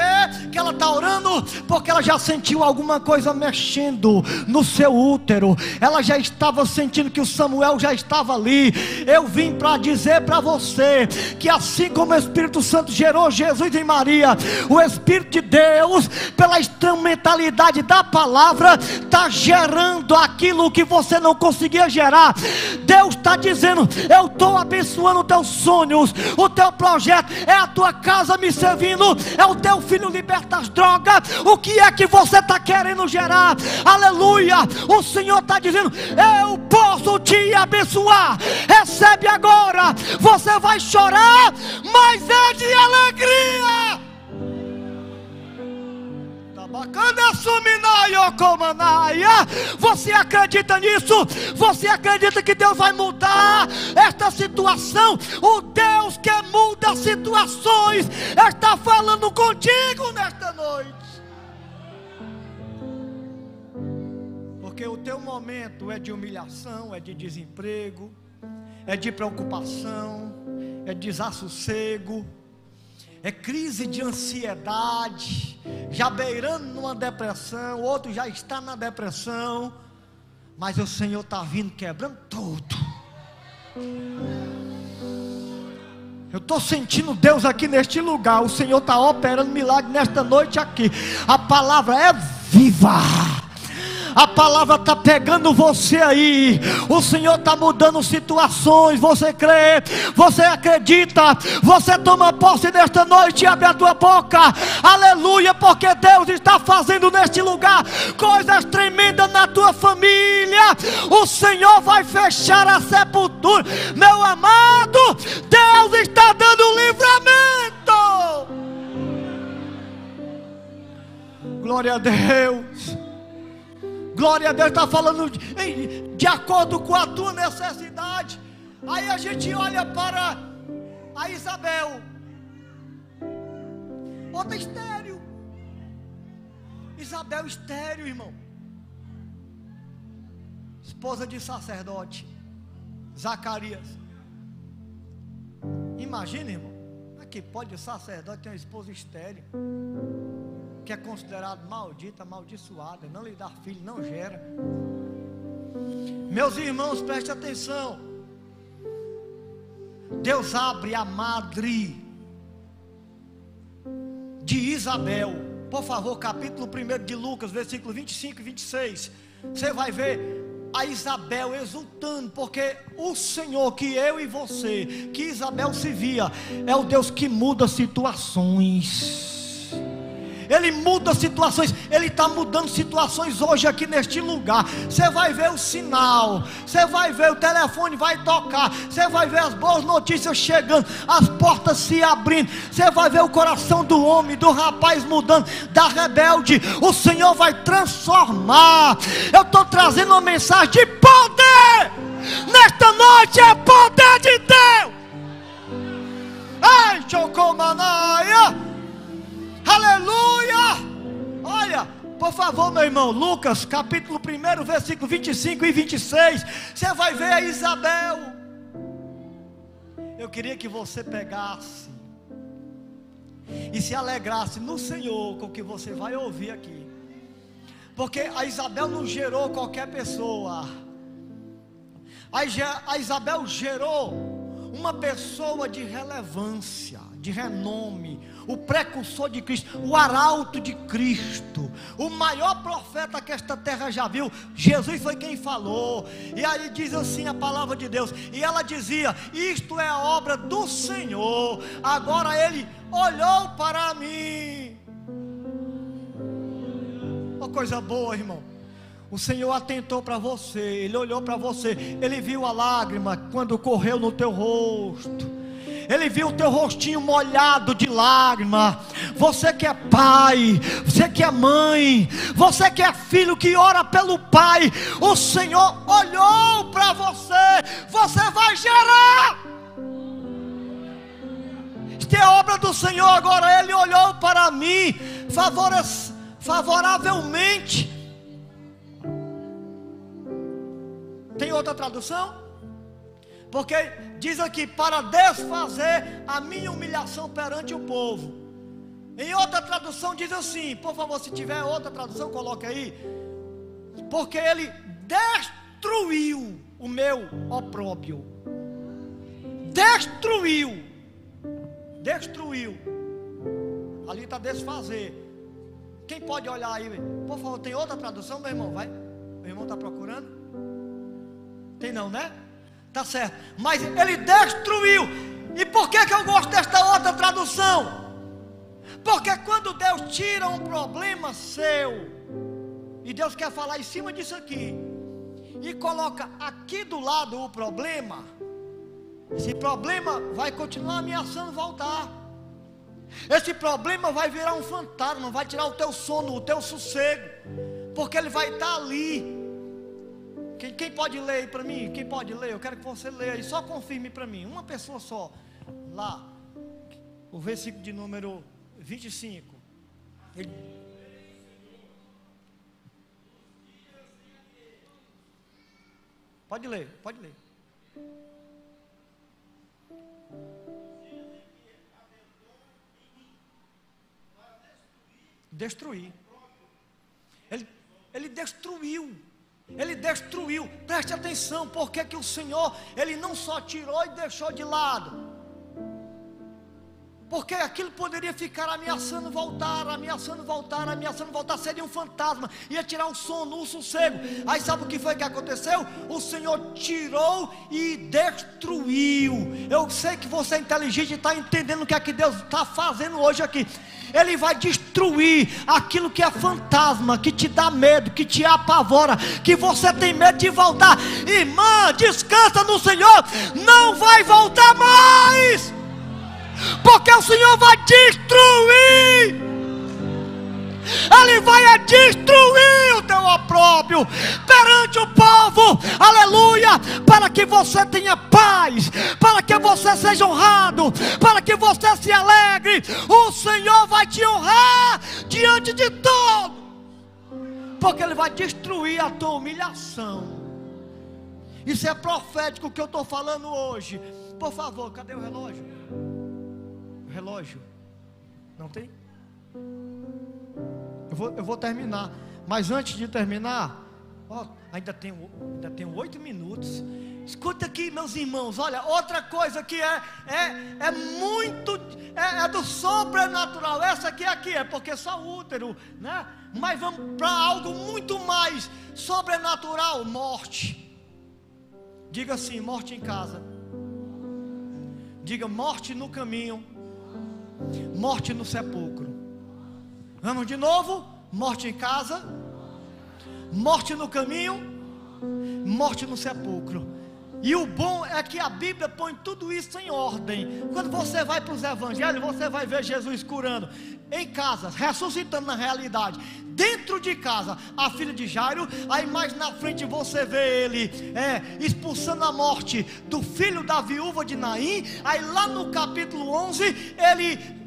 que ela está orando? Porque ela já sentiu alguma coisa mexendo no seu útero. Ela já estava sentindo que o Samuel já estava ali. Eu vim para dizer para você que assim como o Espírito Santo gerou Jesus em Maria, o Espírito de Deus, pela instrumentalidade da palavra, está gerando aquilo que você não conseguia gerar. Deus está dizendo: eu estou abençoando os teus sonhos, o teu projeto, é a tua casa me servindo, é o teu filho liberto das drogas. O que é que você está querendo gerar? Aleluia! O Senhor está dizendo: eu posso te abençoar. Recebe agora. Você vai chorar, mas é de alegria. Você acredita nisso? Você acredita que Deus vai mudar esta situação? O Deus que muda situações está falando contigo nesta noite. Porque o teu momento é de humilhação, é de desemprego, é de preocupação, é de desassossego, é crise de ansiedade, já beirando numa depressão, outro já está na depressão, mas o Senhor está vindo quebrando tudo. Eu estou sentindo Deus aqui neste lugar. O Senhor está operando milagre nesta noite aqui. A palavra é viva. A palavra está pegando você aí. O Senhor está mudando situações. Você crê, você acredita, você toma posse nesta noite e abre a tua boca. Aleluia, porque Deus está fazendo neste lugar coisas tremendas na tua família. O Senhor vai fechar a sepultura. Meu amado, Deus está dando livramento. Glória a Deus. Glória a Deus. Está falando de acordo com a tua necessidade. Aí a gente olha para a Isabel, outra estéril. Isabel estéril, irmão, esposa de sacerdote Zacarias. Imagina, irmão, que pode o sacerdote ter uma esposa estéril, que é considerado maldita, amaldiçoada, não lhe dá filho, não gera. Meus irmãos, preste atenção. Deus abre a madre de Isabel. Por favor, capítulo 1 de Lucas, versículo 25 e 26. Você vai ver a Isabel exultando, porque o Senhor que eu e você, que Isabel se via, é o Deus que muda situações. Ele muda situações, Ele está mudando situações hoje aqui neste lugar. Você vai ver o sinal, você vai ver o telefone vai tocar, você vai ver as boas notícias chegando, as portas se abrindo, você vai ver o coração do homem, do rapaz mudando, da rebelde. O Senhor vai transformar. Eu estou trazendo uma mensagem de poder. Nesta noite é poder de Deus. Ai, Chocomanaia. Aleluia! Olha, por favor, meu irmão, Lucas capítulo 1, versículo 25 e 26. Você vai ver a Isabel. Eu queria que você pegasse e se alegrasse no Senhor com o que você vai ouvir aqui, porque a Isabel não gerou qualquer pessoa. A Isabel gerou uma pessoa de relevância, de renome, o precursor de Cristo, o arauto de Cristo, o maior profeta que esta terra já viu. Jesus foi quem falou. E aí diz assim a palavra de Deus, e ela dizia: isto é a obra do Senhor. Agora Ele olhou para mim. Uma coisa boa, irmão. O Senhor atentou para você, Ele olhou para você, Ele viu a lágrima quando correu no teu rosto, Ele viu o teu rostinho molhado de lágrima. Você que é pai, você que é mãe, você que é filho que ora pelo pai, o Senhor olhou para você. Você vai gerar. Isto é obra do Senhor. Agora Ele olhou para mim favoravelmente. Tem outra tradução? Porque diz aqui: para desfazer a minha humilhação perante o povo. Em outra tradução diz assim, por favor, se tiver outra tradução, coloque aí. Porque Ele destruiu o meu opróbrio. Destruiu. Ali está desfazer. Quem pode olhar aí? Por favor, tem outra tradução, meu irmão? Vai. Meu irmão está procurando? Tem não, né? Tá certo. Mas Ele destruiu. E por que eu gosto desta outra tradução? Porque quando Deus tira um problema seu, e Deus quer falar em cima disso aqui, e coloca aqui do lado o problema, esse problema vai continuar ameaçando voltar. Esse problema vai virar um fantasma, vai tirar o teu sono, o teu sossego, porque ele vai estar ali. Quem pode ler aí para mim? Quem pode ler? Eu quero que você leia aí, só confirme para mim, uma pessoa só. Lá, o versículo de número 25. Pode ler, pode ler. Destruir. Ele destruiu. Ele destruiu. Preste atenção, porque que o Senhor, Ele não só tirou e deixou de lado, porque aquilo poderia ficar ameaçando voltar, seria um fantasma, ia tirar o sono, o sossego. Aí sabe o que foi que aconteceu? O Senhor tirou e destruiu. Eu sei que você é inteligente e está entendendo o que é que Deus está fazendo hoje aqui. Ele vai destruir aquilo que é fantasma, que te dá medo, que te apavora, que você tem medo de voltar. Irmã, descansa no Senhor, não vai voltar mais, porque o Senhor vai destruir. Ele vai destruir o teu opróbrio perante o povo, aleluia, para que você tenha paz, para que você seja honrado, para que você se alegre. O Senhor vai te honrar diante de todos, porque Ele vai destruir a tua humilhação. Isso é profético que eu estou falando hoje. Por favor, cadê o relógio? O relógio? Não tem? Eu vou terminar, mas antes de terminar, ainda tenho 8 minutos. Escuta aqui, meus irmãos, olha, outra coisa que é muito é do sobrenatural. Essa aqui é porque é só útero, né? Mas vamos para algo muito mais sobrenatural: morte. Diga assim: morte em casa. Diga: morte no caminho, morte no sepulcro. Vamos de novo: morte em casa, morte no caminho, morte no sepulcro. E o bom é que a Bíblia põe tudo isso em ordem. Quando você vai para os evangelhos, você vai ver Jesus curando em casa, ressuscitando na realidade. Dentro de casa, a filha de Jairo. Aí mais na frente você vê ele expulsando a morte do filho da viúva de Naim. Aí lá no capítulo 11,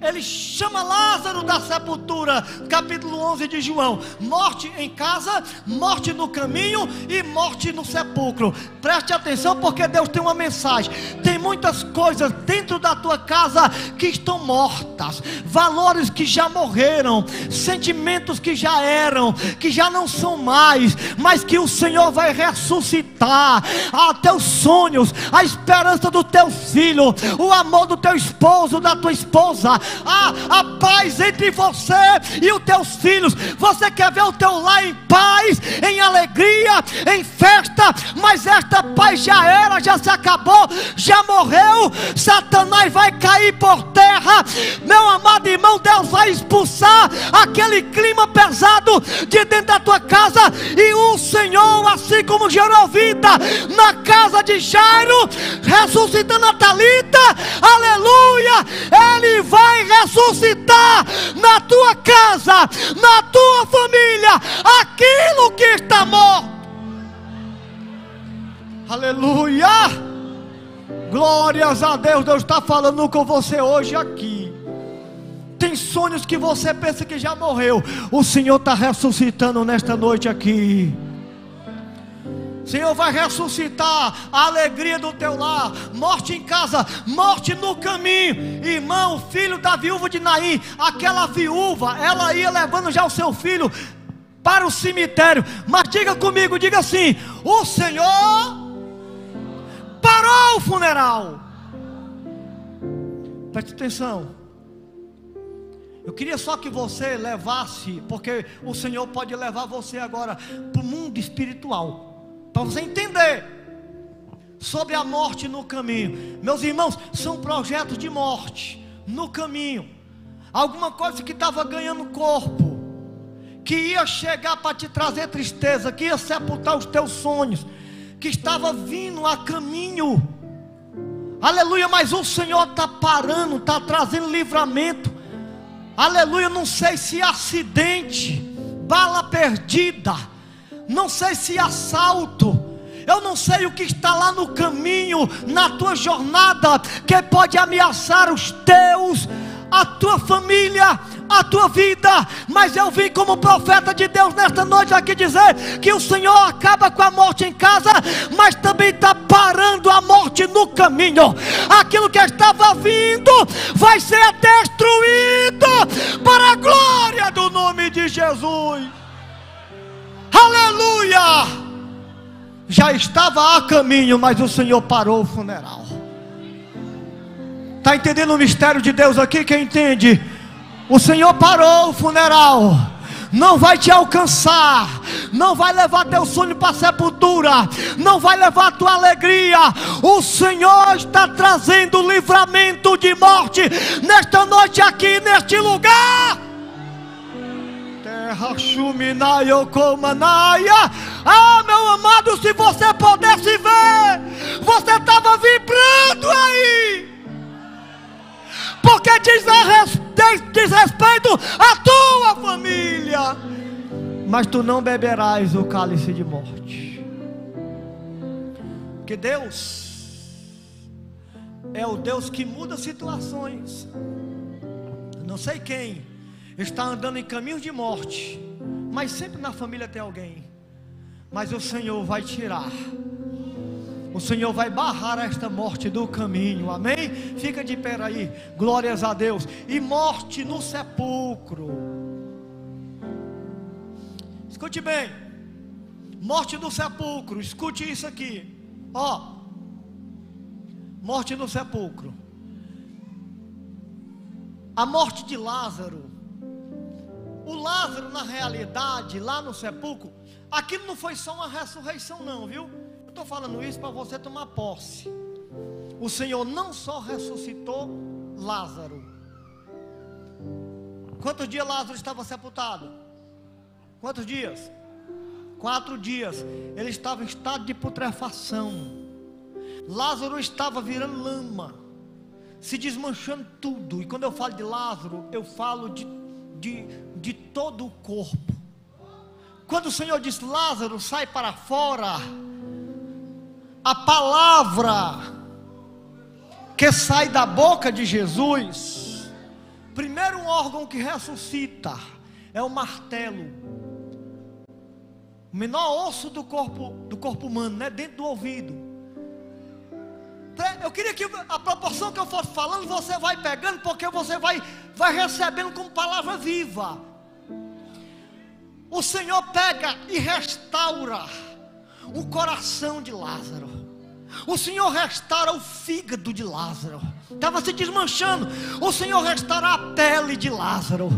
ele chama Lázaro da sepultura. Capítulo 11 de João: morte em casa, morte no caminho e morte no sepulcro. Preste atenção, porque Deus tem uma mensagem. Tem muitas coisas dentro da tua casa que estão mortas, valores que já morreram, sentimentos que já eram, que já não são mais, mas que o Senhor vai ressuscitar. Teus sonhos, a esperança do teu filho, o amor do teu esposo, da tua esposa, a paz entre você e os teus filhos. Você quer ver o teu lar em paz, em alegria, em festa, mas esta paz já era, já se acabou, já morreu. Satanás vai cair por terra, meu amado irmão. Deus vai expulsar aquele clima pesado de dentro da tua casa, e o Senhor, assim como gerou vida na casa de Jairo, ressuscitando a Talita, aleluia, Ele vai ressuscitar na tua casa, na tua família, aquilo que está morto. Aleluia, glórias a Deus. Deus está falando com você hoje aqui. Tem sonhos que você pensa que já morreu, o Senhor está ressuscitando nesta noite aqui. O Senhor vai ressuscitar a alegria do teu lar. Morte em casa, morte no caminho. Irmão, filho da viúva de Naim, aquela viúva, ela ia levando já o seu filho para o cemitério. Mas diga comigo, diga assim: o Senhor parou o funeral. Preste atenção. Eu queria só que você levasse, porque o Senhor pode levar você agora para o mundo espiritual, para você entender sobre a morte no caminho. Meus irmãos, são projetos de morte no caminho. Alguma coisa que estava ganhando corpo, que ia chegar para te trazer tristeza, que ia sepultar os teus sonhos, que estava vindo a caminho. Aleluia, mas o Senhor está parando, está trazendo livramento. Aleluia, não sei se acidente, bala perdida, não sei se assalto, eu não sei o que está lá no caminho, na tua jornada, que pode ameaçar os teus, a tua família, a tua vida. Mas eu vim como profeta de Deus nesta noite aqui dizer que o Senhor acaba com a morte em casa, mas também está parando a morte no caminho. Aquilo que estava vindo vai ser destruído para a glória do nome de Jesus. Aleluia. Já estava a caminho, mas o Senhor parou o funeral. Está entendendo o mistério de Deus aqui? Quem entende? O Senhor parou o funeral. Não vai te alcançar, não vai levar teu sonho para a sepultura, não vai levar tua alegria. O Senhor está trazendo livramento de morte nesta noite aqui, neste lugar. Terra chuminaia comanaia. Ah, meu amado, se você pudesse ver, você estava vibrando aí, porque diz respeito à tua família. Mas tu não beberás o cálice de morte. Que Deus é o Deus que muda situações. Não sei quem está andando em caminhos de morte, mas sempre na família tem alguém. Mas o Senhor vai tirar, o Senhor vai barrar esta morte do caminho, amém? Fica de pé aí, glórias a Deus. E morte no sepulcro. Escute bem, morte no sepulcro, escute isso aqui, ó. Morte no sepulcro. a morte de Lázaro, o Lázaro na realidade, lá no sepulcro, aquilo não foi só uma ressurreição não, viu? Eu estou falando isso para você tomar posse. O Senhor não só ressuscitou Lázaro. Quantos dias Lázaro estava sepultado? Quantos dias? 4 dias. Ele estava em estado de putrefação. Lázaro estava virando lama, se desmanchando tudo. E quando eu falo de Lázaro, eu falo de todo o corpo. Quando o Senhor disse: Lázaro, sai para fora, a palavra que sai da boca de Jesus, primeiro órgão que ressuscita é o martelo, o menor osso do corpo humano, né? Dentro do ouvido. Eu queria que a proporção que eu fosse falando, você vai pegando, porque você vai recebendo como palavra viva. O Senhor pega e restaura o coração de Lázaro. O Senhor restaura o fígado de Lázaro, estava se desmanchando. O Senhor restaura a pele de Lázaro,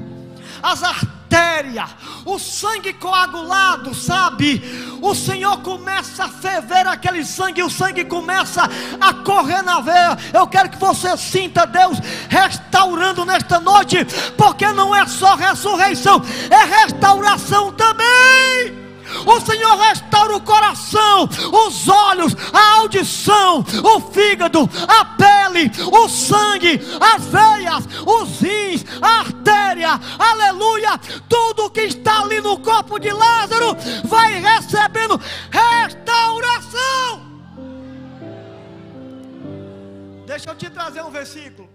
as artérias, o sangue coagulado, sabe? O Senhor começa a ferver aquele sangue, e o sangue começa a correr na veia. Eu quero que você sinta Deus restaurando nesta noite, porque não é só ressurreição, é restauração também. O Senhor restaura o coração, os olhos, a audição, o fígado, a pele, o sangue, as veias, os rins, a artéria, aleluia. Tudo que está ali no corpo de Lázaro vai recebendo restauração. Deixa eu te trazer um versículo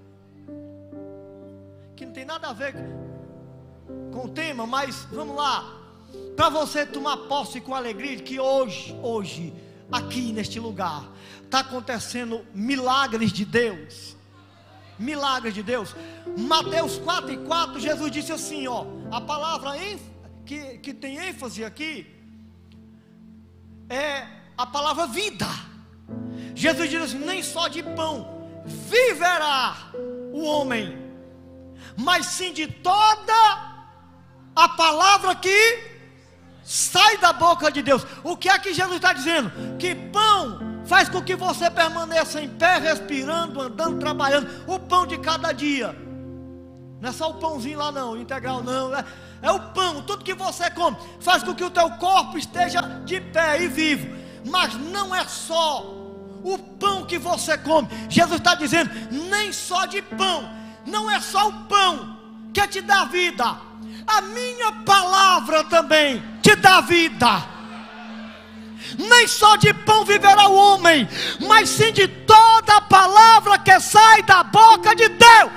que não tem nada a ver com o tema, mas vamos lá, para você tomar posse com alegria, que hoje, aqui neste lugar, está acontecendo milagres de Deus. Milagres de Deus. Mateus 4:4, Jesus disse assim, ó, a palavra que tem ênfase aqui é a palavra vida. Jesus diz assim: nem só de pão viverá o homem, mas sim de toda a palavra que sai da boca de Deus. O que é que Jesus está dizendo? Que pão faz com que você permaneça em pé, respirando, andando, trabalhando. O pão de cada dia. Não é só o pãozinho lá não, integral não. É o pão, tudo que você come faz com que o teu corpo esteja de pé e vivo. Mas não é só o pão que você come. Jesus está dizendo: nem só de pão. Não é só o pão que te dá vida, a minha palavra também te dá vida. Nem só de pão viverá o homem, mas sim de toda a palavra que sai da boca de Deus.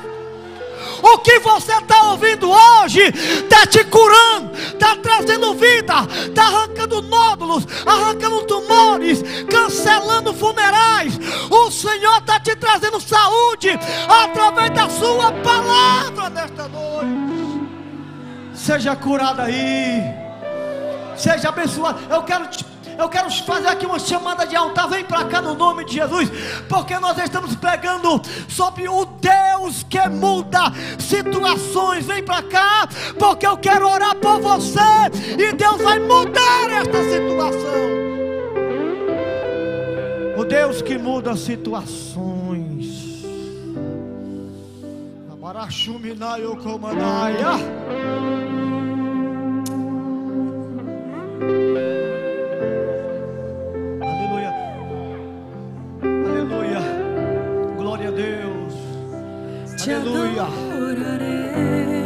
O que você está ouvindo hoje está te curando, está trazendo vida, está arrancando nódulos, arrancando tumores, cancelando funerais. O Senhor está te trazendo saúde através da sua palavra nesta noite. Seja curado aí, seja abençoado. Eu quero fazer aqui uma chamada de altar. Vem para cá no nome de Jesus, porque nós estamos pregando sobre o Deus que muda situações. Vem para cá, porque eu quero orar por você, e Deus vai mudar esta situação. O Deus que muda situações. Abarashuminayo Komanaya. Aleluia, aleluia, glória a Deus, aleluia,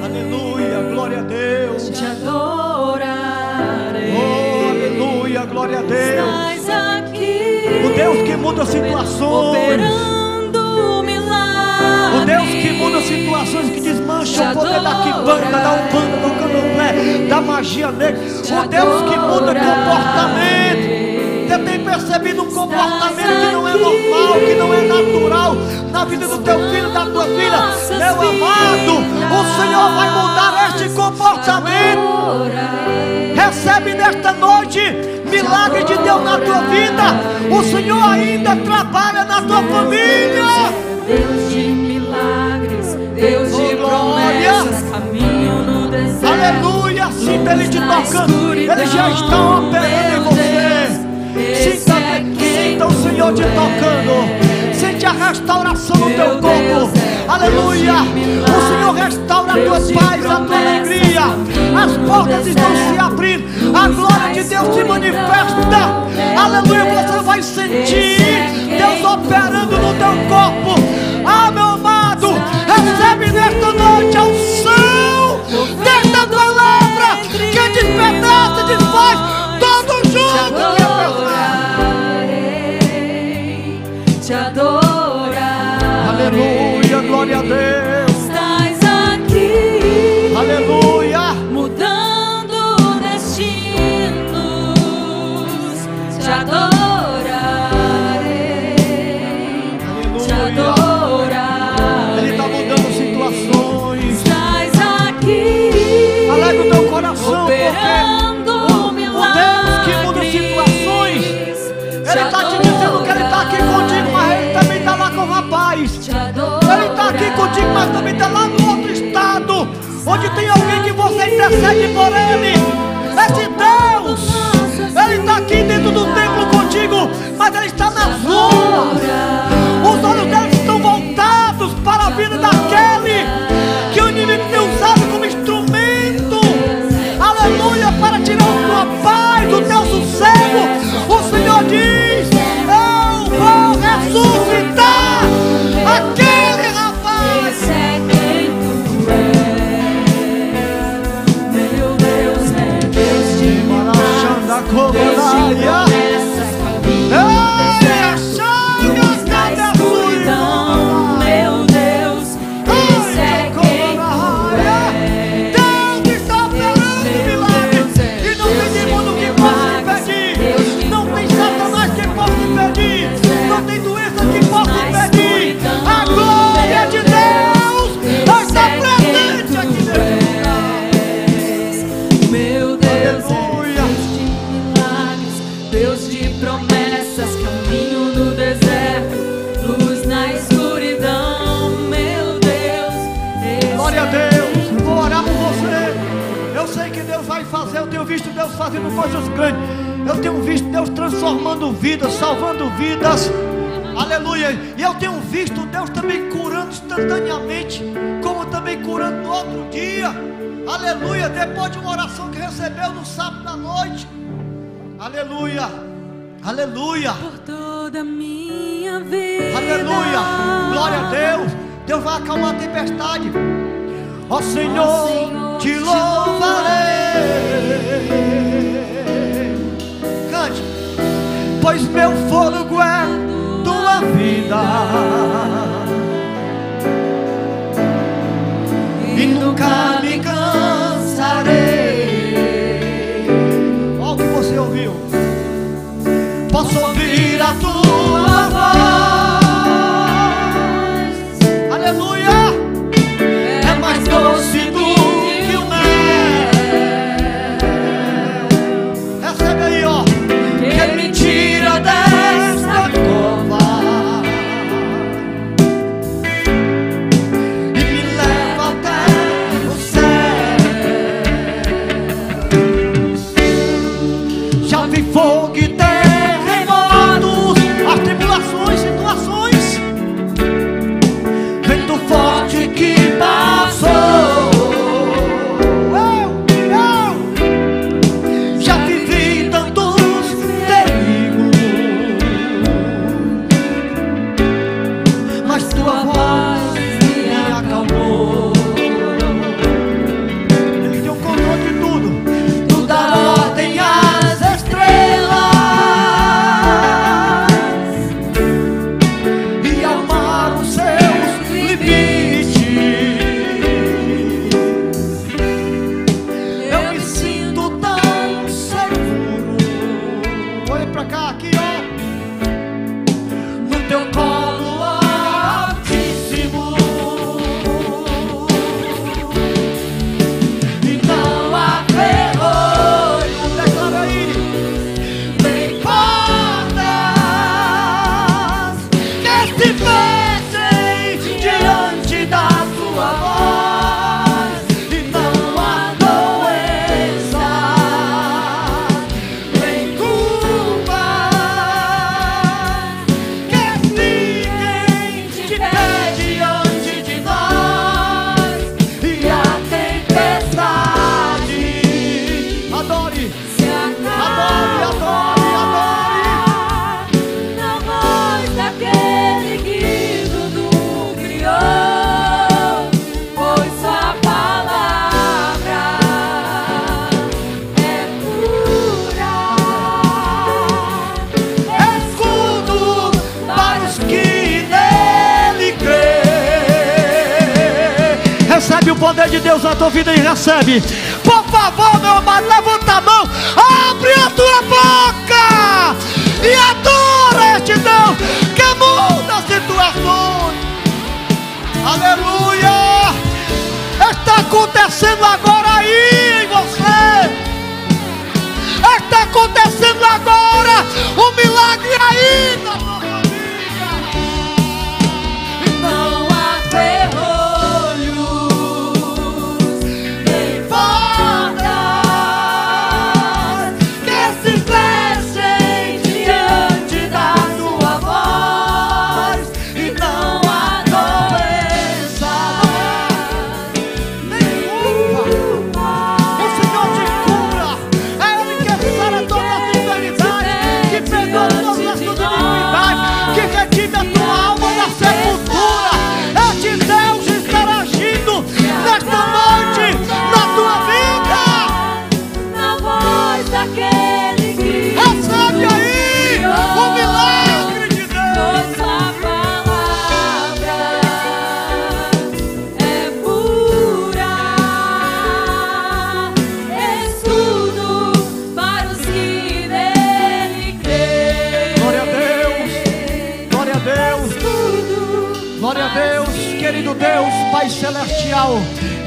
aleluia, glória a Deus, te adorarei. Oh, aleluia, glória a Deus. Estás aqui, O Deus que muda situações, operando milagres. o Deus que muda situações, que desmancha o poder da quimbanda, da umbanda, do candomblé, da magia negra. O Deus que muda comportamento. Você tem percebido um comportamento que não é normal, que não é natural na vida do teu filho, da tua filha? Meu amado, o Senhor vai mudar este comportamento. Recebe nesta noite milagre de Deus na tua vida. O Senhor ainda trabalha na tua família. Deus de milagres, Deus de promessas, caminho no deserto. Aleluia, sinta Ele te tocando. Ele já está operando em você. Sinta o Senhor te tocando. Sente a restauração no teu corpo. Aleluia. O Senhor restaura a tua paz, a tua alegria. As portas estão se abrindo. A glória de Deus se manifesta. Aleluia. Você vai sentir Deus operando no teu corpo. Ah, meu amado, recebe nesta noite a unção desta palavra que despedaça e desfaz todo jugo que é te adorar. Aleluia, glória a Deus. Estás aqui, aleluia, mudando destinos. Te adorarei, te adorarei. Ele está mudando situações. Estás aqui, Alegre o teu coração, operando o Deus que muda situações, Ele está te dizendo que Ele está aqui contigo, mas Ele também está lá com o rapaz. Ele está aqui contigo, mas também está lá no outro estado, onde tem alguém que você intercede por ele. Esse Deus, Ele está aqui dentro do templo contigo, mas Ele está nas ruas. Os olhos dele estão voltados para a vida daquele que o inimigo tem usado como instrumento. Aleluia, para tirar a tua paz, o teu sossego. O Senhor diz: eu vou ressuscitar aquele rapaz. Esse é quem tu és. Meu Deus é Deus de Marachanda Deus de Cogodaia. promessas, caminho no deserto, luz na escuridão. Meu Deus, esse é quem tu és. Deus está operando milagres. E não tem demônio que possa impedir. Não tem Satanás que possa impedir. Não tem doença que possa impedir. A glória de Deus está presente aqui dentro. Meu Deus Aleluia. é Deus de milagres, Deus de promessas, caminho no deserto, luz na escuridão. Meu Deus, esse Glória a Deus. Vou orar por você. Eu sei que Deus vai fazer. Eu tenho visto Deus fazendo coisas grandes. Eu tenho visto Deus transformando vidas, salvando vidas. Aleluia. E eu tenho visto Deus também curando instantaneamente, como também curando no outro dia. Aleluia. Depois de uma oração que recebeu no sábado à noite. Aleluia. Aleluia. por toda a minha vida. Aleluia. Glória a Deus. Deus vai acalmar a tempestade. Ó Senhor, Senhor, te te louvarei. Cante. Pois meu fôlego é tua vida e nunca me cansarei. Olha o que você ouviu. Posso ouvir a tua voz. Aleluia. É mais doce do que o mel. Recebe aí, ó. Que me tira desta cova e me leva até o Recebe o poder de Deus na tua vida e recebe. Por favor, meu amado, levanta a mão, abre a tua boca e adora este Deus que muda as situações. Aleluia! Está acontecendo agora aí em você. Está acontecendo agora um milagre aí na tua família. Não há ferrolhos nem portas que se fechem diante da tua voz, e não há doença nenhuma. O Senhor te cura. É Ele que sara todas as enfermidades, que perdoa todas as tuas iniquidades, que redime a tua alma da sepultura. Este Deus estará agindo nesta noite na tua vida. Na voz daquele que Recebe aí o milagre de Deus. nossa palavra é pura, escudo para os que nele creem. Glória a Deus, glória a Deus, Escudo glória a Deus, querido Deus, Pai Celestial.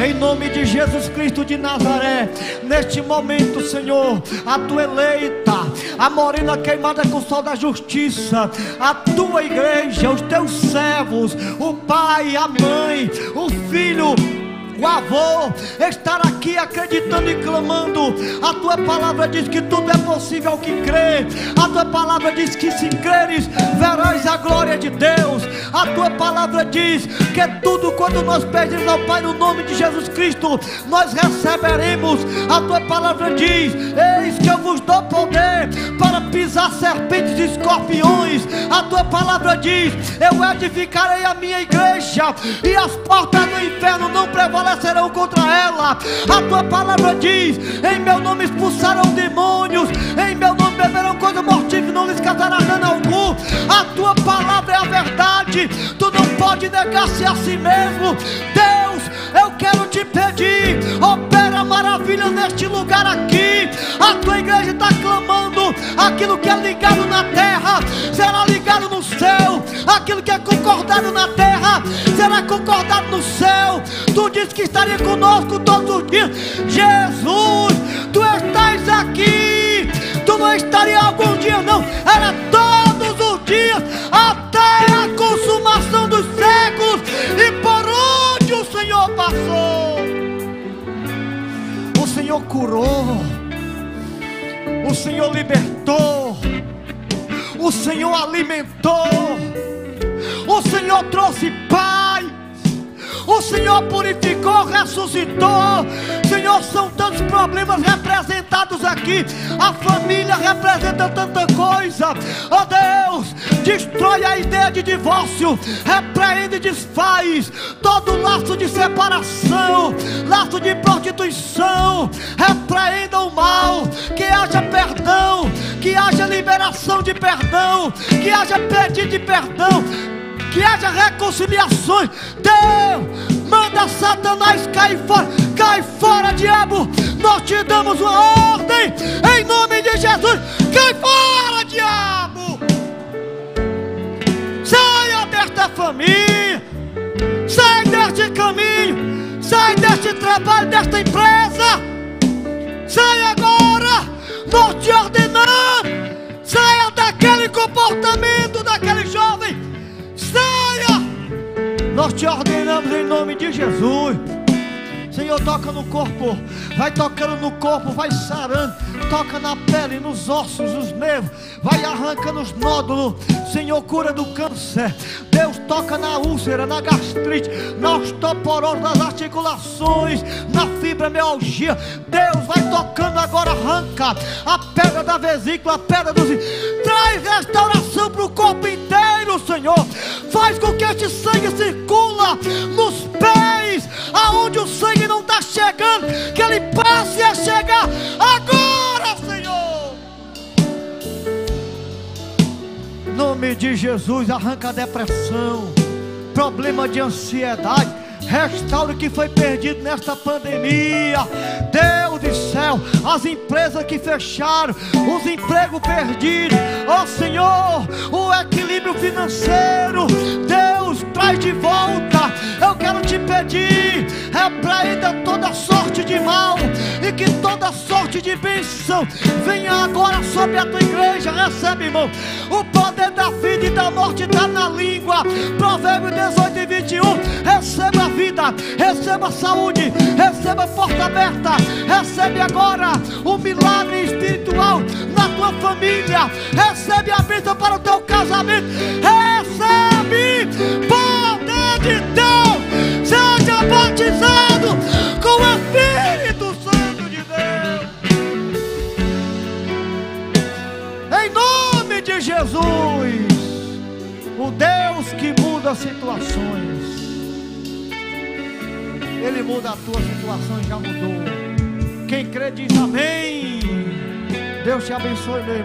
Em nome de Jesus Cristo de Nazaré, neste momento, Senhor, a tua eleita, a morena queimada com o sol da justiça, a tua igreja, os teus servos, o pai, a mãe, o filho, o avô, estar aqui acreditando e clamando. A tua palavra diz que tudo é possível ao que crê. A tua palavra diz que se creres, verás a glória de Deus. A tua palavra diz que tudo quando nós pedimos ao Pai no nome de Jesus Cristo, nós receberemos. A tua palavra diz: eis que eu vos dou poder para pisar serpentes e escorpiões. A tua palavra diz: eu edificarei a minha igreja e as portas do inferno não prevalecerão contra ela. A tua palavra diz: em meu nome expulsarão demônios, em meu nome beberão coisa mortífera, não lhes causará dano algum. A tua palavra é a verdade, tu não pode negar-se a si mesmo. Deus, eu quero te pedir, opera maravilhas neste lugar aqui. A tua igreja está clamando: aquilo que é ligado na terra será ligado no céu, aquilo que é concordado na terra será concordado no céu. Tu disse que estaria conosco todos os dias. Jesus, tu estás aqui. Tu não estaria algum dia, não, era todos os dias, até a consumação dos séculos. E por onde o Senhor passou, o Senhor curou, o Senhor libertou, o Senhor alimentou, o Senhor trouxe paz, o Senhor purificou, ressuscitou. Senhor, são tantos problemas representados aqui. A família representa tanta coisa. Oh Deus, destrói a ideia de divórcio, repreende e desfaz todo laço de separação, laço de prostituição. Repreenda o mal, que haja perdão, que haja liberação de perdão, que haja pedido de perdão, que haja reconciliações. Deus, manda Satanás cair fora. Cai fora, diabo. Nós te damos uma ordem em nome de Jesus. Cai fora, diabo. Saia desta família, sai deste caminho, sai deste trabalho, desta empresa. Sai agora, nós te ordenamos. Saia daquele comportamento daquele jovem. Saia! Nós te ordenamos em nome de Jesus. Senhor, toca no corpo, vai tocando no corpo, vai sarando, toca na pele, nos ossos, nos nervos, vai arrancando os nódulos. Senhor, cura do câncer. Deus, toca na úlcera, na gastrite, na osteoporose, nas articulações, na fibromialgia. Deus, vai tocando agora, arranca a pedra da vesícula, a pedra dos... Traz restauração para o corpo inteiro, Senhor. Faz com que este sangue circula nos pés, aonde o sangue não está chegando, que ele passe a chegar agora, Senhor. Em nome de Jesus, arranca a depressão, problema de ansiedade, restaure o que foi perdido nesta pandemia. Deus do céu, as empresas que fecharam, os empregos perdidos, ó Senhor, o equilíbrio financeiro, Deus, traz de volta. Eu quero te pedir, repreenda toda sorte de mal, e que toda sorte de bênção venha agora sobre a tua igreja. Recebe, irmão, o poder da vida e da morte está na língua. Provérbios 18 e 21. Receba a vida, receba a saúde, receba a porta aberta. Recebe agora o milagre espiritual na tua família. Recebe a bênção para o teu casamento. Recebe poder de Deus. Seja batizado com o Espírito Santo de Deus, em nome de Jesus. O Deus que muda situações, Ele muda a tua situação e já mudou. Quem crê diz amém. Deus te abençoe, meu irmão.